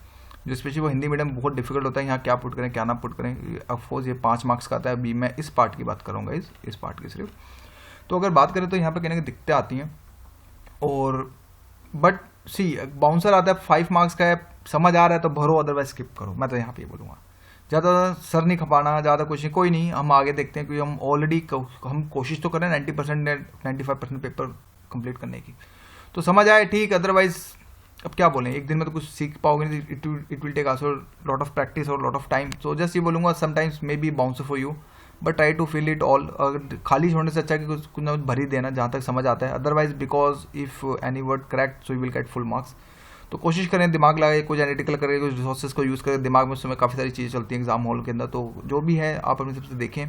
Speaker 1: जो स्पेशली वो हिंदी मीडियम बहुत डिफिकल्ट होता है. यहाँ क्या पुट करें क्या ना पुट करें. ऑफकोर्स ये 5 marks का आता है. अभी मैं इस पार्ट की बात करूँगा, इस पार्ट की सिर्फ. तो अगर बात करें तो यहाँ पे कहने की दिक्कतें आती हैं. और बट सी बाउंसर आता है 5 मार्क्स का है, समझ आ रहा है तो भरो, अदरवाइज स्किप करो। मैं तो यहाँ पे बोलूँगा ज़्यादा सर नहीं खपाना, ज़्यादा कुछ नहीं, कोई नहीं, हम आगे देखते हैं क्योंकि हम ऑलरेडी हम कोशिश तो करें 90% 95% पेपर कंप्लीट करने की। तो समझ आए ठीक, अदरवाइज अब क्या बोलें, एक दिन में तो कुछ सीख पाओगे नहीं, it will take also lot of practice और lot of time. So just ये बोलूँगा sometimes may be bouncer for you, but try to fill it all. अगर खाली छोड़ने से अच्छा है कि कुछ ना कुछ भर ही देना जहाँ तक समझ आता है, otherwise because if any word correct so you will get full marks. तो कोशिश करें, दिमाग लगाए, कुछ एनालिटिकल करें, कुछ रिसोर्सेज को यूज़ करें, दिमाग में उस समय काफ़ी सारी चीज़ें चलती हैं एग्जाम हॉल के अंदर, तो जो भी है आप अपनी सबसे देखें।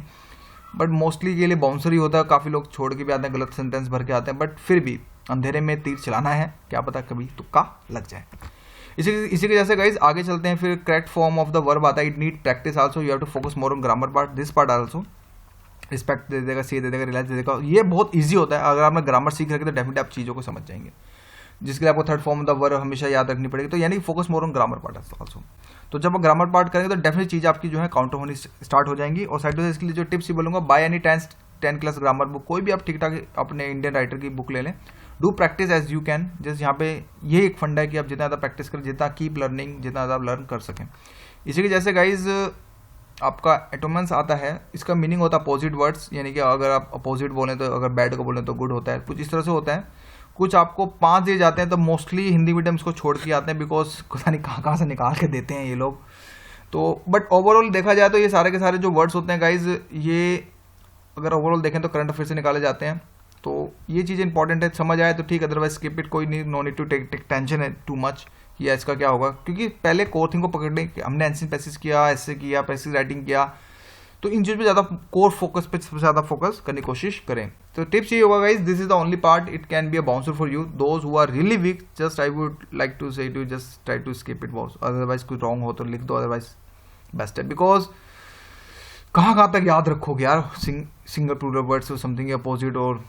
Speaker 1: बट मोस्टली के लिए बाउंसर ही होता है, काफ़ी लोग छोड़ के भी आते हैं, गलत सेंटेंस भर के आते हैं, बट फिर भी अंधेरे में तीर चलाना है, क्या पता कभी तुक्का लग जाए। इसी के जैसे गाइज आगे चलते हैं, फिर correct form of the verb आता है, it need practice also, you have to focus more on grammar part, this part also. Respect दे देगा, सी दे देगा, रिलायंस दे देगा, ये बहुत ईजी होता है। अगर आपने ग्रामर सीख रखे तो डेफिनेटली आप चीज़ों को समझ जाएंगे, जिसके लिए आपको third form of the verb हमेशा याद रखनी पड़ेगी। तो यानी focus more on grammar part also. तो जब आप ग्रामर पार्ट करेंगे तो डेफिनेटली चीज़ आपकी जो है काउंटर होनी स्टार्ट हो जाएंगी। और साइड से इसके लिए जो टिप्स ही बोलूँगा, by any 10 class grammar book, कोई भी आप ठीक ठाक अपने इंडियन राइटर की बुक ले लें, do practice as you can. जैसे यहाँ पे ये एक फंडा है कि आप जितना ज़्यादा प्रैक्टिस करें, जितना कीप लर्निंग, जितना ज़्यादा आप लर्न कर सकें। इसी के जैसे गाइज आपका एटोमेंस आता है, इसका मीनिंग होता है अपोजिट वर्ड्स, यानी कि अगर आप अपोजिट बोलें तो, अगर बैड को बोलें तो गुड होता है, कुछ इस तरह से होता है। कुछ आपको 5 दिए जाते हैं, तो मोस्टली हिंदी मीडियम्स को छोड़ के आते हैं, बिकॉज पता नहीं कहाँ से निकाल के देते हैं ये लोग। तो बट ओवरऑल देखा जाए तो ये सारे के सारे जो वर्ड्स होते हैं गाइज, ये अगर ओवरऑल देखें तो करंट अफेयर से निकाले जाते हैं। तो ये चीज़ इंपॉर्टेंट है, समझ आए तो ठीक, अदरवाइज स्किप इट, कोई नहीं, no need to take tension है टू मच या इसका क्या होगा, क्योंकि पहले कोर थिंग को पकड़ने, हमने एंशिएंट पैसेज किया, ऐसे किया, पैसेज राइटिंग किया, तो इन चीज़ पे ज़्यादा कोर फोकस पे सबसे ज़्यादा फोकस करने की कोशिश करें। तो टिप्स ये होगा guys, this is the only part, it can be a bouncer for you, those who are really weak, just I would like to say to just try to skip it bounce, otherwise कुछ wrong हो तो लिख दो, otherwise best है। Because कहाँ तक याद रखोगे यार, सिंगल प्लूरल वर्ड्स और समथिंग अपोजिट, और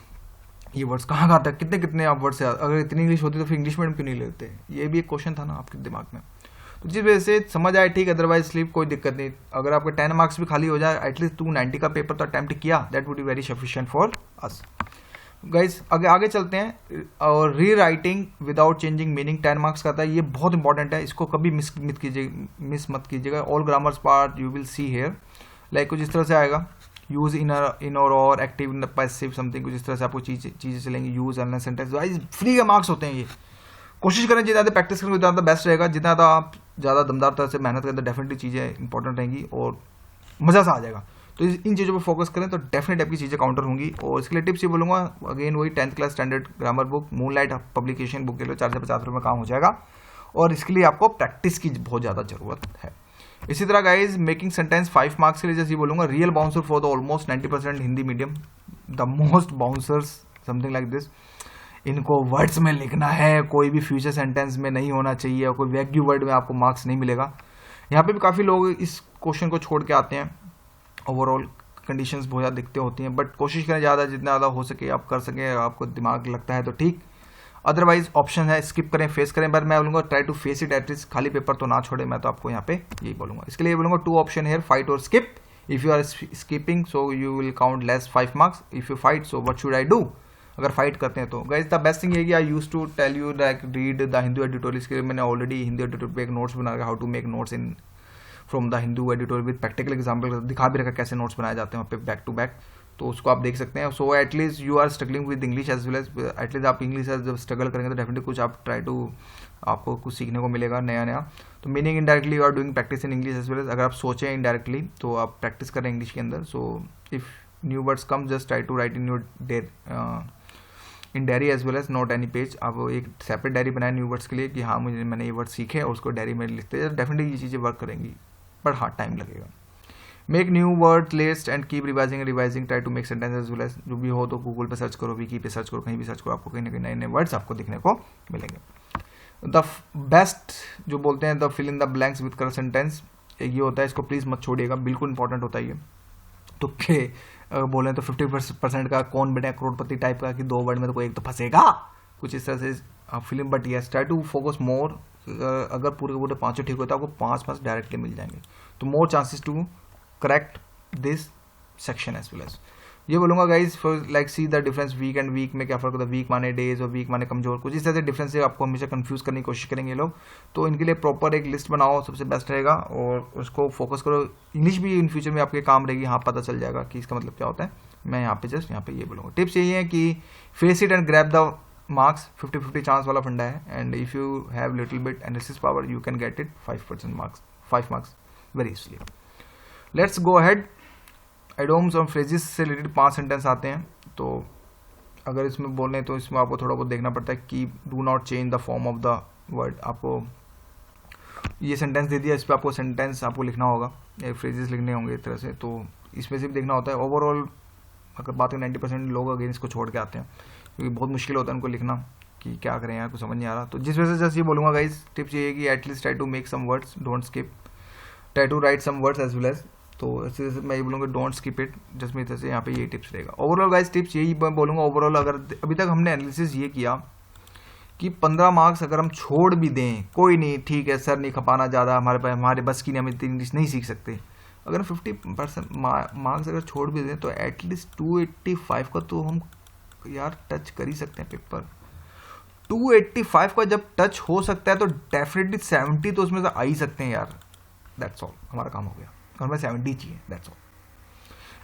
Speaker 1: ये वर्ड्स कहाँ तक, कितने आप वर्ड्स, अगर इतनी इंग्लिश होती तो फिर इंग्लिश मीडियम क्यों नहीं लेते, ये भी एक क्वेश्चन था ना आपके दिमाग में। तो जिस वजह से समझ आए ठीक, अदरवाइज स्लीप कोई दिक्कत नहीं। अगर आपके 10 मार्क्स भी खाली हो जाए, एटलीस्ट 290 का पेपर तो अटैम्प्ट किया, that would be very sufficient for us guys. आगे चलते हैं, और री writing without changing meaning 10 marks का था, ये बहुत इंपॉर्टेंट है, इसको कभी मिस मत कीजिएगा। All grammars part you will see here, like कुछ इस तरह से आएगा, यूज इन और एक्टिव इन पैसिव समथिंग, कुछ इस तरह से आपको चीज़ें चलेंगी, use analyse sentence, wise free के मार्क्स होते हैं ये। कोशिश करें जितना ज़्यादा प्रैक्टिस करेंगे उतना ज़्यादा बेस्ट रहेगा, जितना ज़्यादा आप ज़्यादा दमदार तरह से मेहनत करें तो डेफिनेटली चीज़ें इंपॉर्टेंट रहेंगी और मज़ा सा आ जाएगा। तो इन चीज़ों पर फोकस करें तो डेफिनेट आपकी चीज़ें काउंटर होंगी। और इसके लिए टिप्स ये बोलूँगा, अगेन वही 10th class standard grammar book moonlight publication book के लिए 4 से 50 रुपये में काम हो जाएगा, और इसके लिए आपको प्रैक्टिस की बहुत ज़्यादा ज़रूरत है। इसी तरह गाइज मेकिंग सेंटेंस 5 मार्क्स के लिए जैसे बोलूँगा, real bouncer for the almost 90% Hindi medium, the most bouncers something like this, इनको वर्ड्स में लिखना है, कोई भी फ्यूचर सेंटेंस में नहीं होना चाहिए, कोई वैग्यू वर्ड में आपको मार्क्स नहीं मिलेगा। यहाँ पे भी काफ़ी लोग इस क्वेश्चन को छोड़ के आते हैं, ओवरऑल कंडीशंस बहुत ज़्यादा दिक्कतें होती हैं, बट कोशिश करें ज़्यादा जितना ज़्यादा हो सके आप कर सकें, आपको दिमाग लगता है तो ठीक, अदरवाइज ऑप्शन है स्किप करें, फेस करें, पर मैं बोलूँगा try to face it, at least खाली पेपर तो ना छोड़े, मैं तो आपको यहाँ पे यही बोलूँगा। इसके लिए बोलूँगा 2 ऑप्शन है, फाइट और skip. If you are skipping so you will count less 5 marks, if you fight so what should I do, अगर फाइट करते हैं तो गाइज द बेस्ट थिंग है कि I use to tell you like read the Hindu editorial, इसके लिए मैंने already Hindi editorial पे एक नोट्स बना रखा, how to make notes in from the Hindu editorial with practical example, दिखा भी रखा कैसे नोट्स बनाए जाते हैं वहाँ पे बैक टू बैक, तो उसको आप देख सकते हैं। So at least you are struggling with English as well as, at least आप इंग्लिश जब स्ट्रगल करेंगे तो डेफिनेटली कुछ आप ट्राई टू, आपको कुछ सीखने को मिलेगा नया। तो meaning indirectly you are doing practice in English as well as, अगर आप सोचें इनडायरेक्टली तो आप प्रैक्टिस करें इंग्लिश के अंदर। So if new words come just try to write in your in diary as well as note any page, आप एक सेपरेट डायरी बनाए न्यू वर्ड्स के लिए कि हाँ मैंने ये वर्ड सीखे और उसको डायरी में लिखते हैं, डेफिनेटली ये चीज़ें वर्क करेंगी, बट हाँ टाइम लगेगा। Make new word list and keep revising, try to make sentence as well as, जो भी हो तो गूगल पे सर्च करो, विकी पे सर्च करो, कहीं भी सर्च करो, आपको कहीं ना कहीं नए नए वर्ड्स आपको दिखने को मिलेंगे। द बेस्ट जो बोलते हैं the fill in the blanks with correct sentence, ये होता है, इसको प्लीज़ मत छोड़िएगा, बिल्कुल इंपॉर्टेंट होता है ये। तो के बोलें तो 50% का कौन बेटा करोड़पति टाइप का, कि 2 वर्ड में तो कोई एक तो फंसेगा, कुछ इस तरह से film. But yes try to focus more, अगर पूरे 5 ठीक होता है आपको 5 डायरेक्टली मिल जाएंगे, तो more chances to correct this section as well as. ये बोलूँगा guys for like see the difference weak and week में क्या फ़र्क होता है, वीक माने डेज और वीक माने कमजोर, कुछ इस तरह से डिफरेंस है, आपको हमेशा कंफ्यूज करने की कोशिश करेंगे ये लोग। तो इनके लिए प्रॉपर एक लिस्ट बनाओ, सबसे बेस्ट रहेगा, और उसको फोकस करो। इंग्लिश भी इन फ्यूचर में आपके काम रहेगी, हाँ पता चल जाएगा कि इसका मतलब क्या होता है। मैं यहाँ पे जस्ट यहाँ पे ये बोलूँगा, टिप्स यही है कि face it and grab the marks, 50-50 chance वाला फंडा है, and if you have little bit analysis power you can get it 5% marks, 5 marks very easily. Let's go ahead. Idioms और फ्रेजेस से रिलेटेड 5 सेंटेंस आते हैं, तो अगर इसमें बोलने तो इसमें आपको थोड़ा बहुत देखना पड़ता है कि do not change the form of the word. आपको ये सेंटेंस दे दिया, इस पर आपको सेंटेंस आपको लिखना होगा, फ्रेजेस लिखने होंगे इस तरह से, तो इसमें सिर्फ देखना होता है। ओवरऑल अगर बात करें 90% लोग अगेन इसको छोड़ के आते हैं, क्योंकि बहुत मुश्किल होता है उनको लिखना कि क्या करें यार, कुछ समझ नहीं आ रहा। तो जिस वजह से जस्ट ये बोलूँगा गाइस, टिप्स ये है कि at least try to make some words, don't skip, try to write some words as well as. तो ऐसे मैं ये बोलूँगा डोंट स्किप इट, जस्ट में जैसे यहाँ पे ये टिप्स रहेगा। ओवरऑल गाइस टिप्स यही मैं बोलूँगा, ओवरऑल अगर अभी तक हमने एनालिसिस ये किया कि 15 मार्क्स अगर हम छोड़ भी दें कोई नहीं, ठीक है सर नहीं खपाना ज़्यादा, हमारे बस की नहीं, हम इतनी इंग्लिश नहीं सीख सकते। अगर 50% मार्क्स अगर छोड़ भी दें तो एटलीस्ट 285 का तो हम यार टच कर ही सकते हैं पेपर। 285 का जब टच हो सकता है तो डेफिनेटली 70 तो उसमें से आ ही सकते हैं यार। दैट्स ऑल, हमारा काम हो गया, हमें 70 चाहिए, दैट्स ऑल।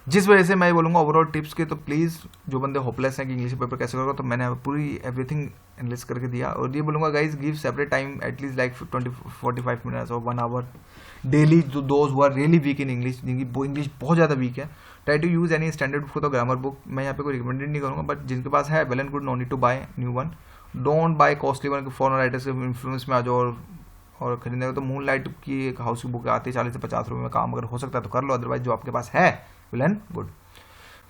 Speaker 1: जिस वजह से मैं बोलूँगा ओवरऑल टिप्स के, तो प्लीज़ जो बंदे होपलेस हैं कि इंग्लिश पेपर कैसे करोगे, तो मैंने पूरी एवरीथिंग एनालिस करके दिया। और ये बोलूँगा guys give separate time at least like 20-45 minutes और 1 hour daily to those who are really weak in English, जिनकी इंग्लिश बहुत ज़्यादा वीक है। Try to use any standard book for the grammar book. मैं यहाँ पे कोई रिकमेंडेड नहीं करूँगा, बट जिनके पास है well and good, no need to buy new one. Don't buy costly one, foreign writers के इन्फ्लुएंस में आ जाओ और खरीदने को। तो मून लाइट की एक हाउस की बुक आती है 40 से 50 रुपये में, काम अगर हो सकता है तो कर लो, अदरवाइज जो आपके पास है well and good.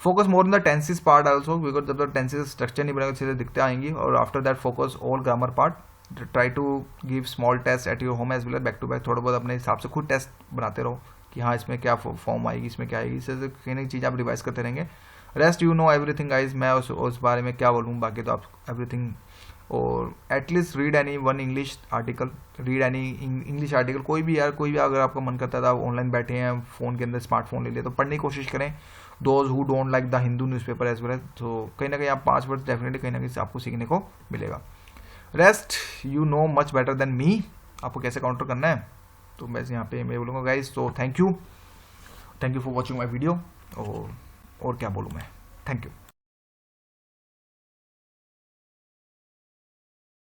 Speaker 1: Focus more in the tenses part also, because जब तक टेंसेस स्ट्रक्चर नहीं बनेगा चीज़ें दिखते आएंगी। और after that focus all grammar part. Try to give small test at your home as well back to back, थोड़ा बहुत अपने हिसाब से खुद टेस्ट बनाते रहो कि हाँ इसमें क्या फॉर्म आएगी, इसमें क्या आएगी, इससे कहीं ना चीज़ आप रिवाइज करते रहेंगे। Rest you know everything guys, मैं उस बारे में क्या बोलूँ, बाकी तो आप एवरीथिंग। और at least read any one English article, read any English article, कोई भी यार, कोई भी अगर आपका मन करता था, ऑनलाइन बैठे हैं फ़ोन के अंदर, स्मार्टफोन ले लिया, तो पढ़ने की कोशिश करें। Those who don't like the Hindu newspaper as well as, तो कहीं ना कहीं आप 5 वर्ड्स डेफिनेटली कहीं ना कहीं आपको सीखने को मिलेगा। Rest you know much better than me, आपको कैसे काउंटर करना है। तो मैं यहाँ पे मैं बोलूँगा गाइज, तो thank you for watching my video. और क्या बोलूँ मैं, थैंक यू।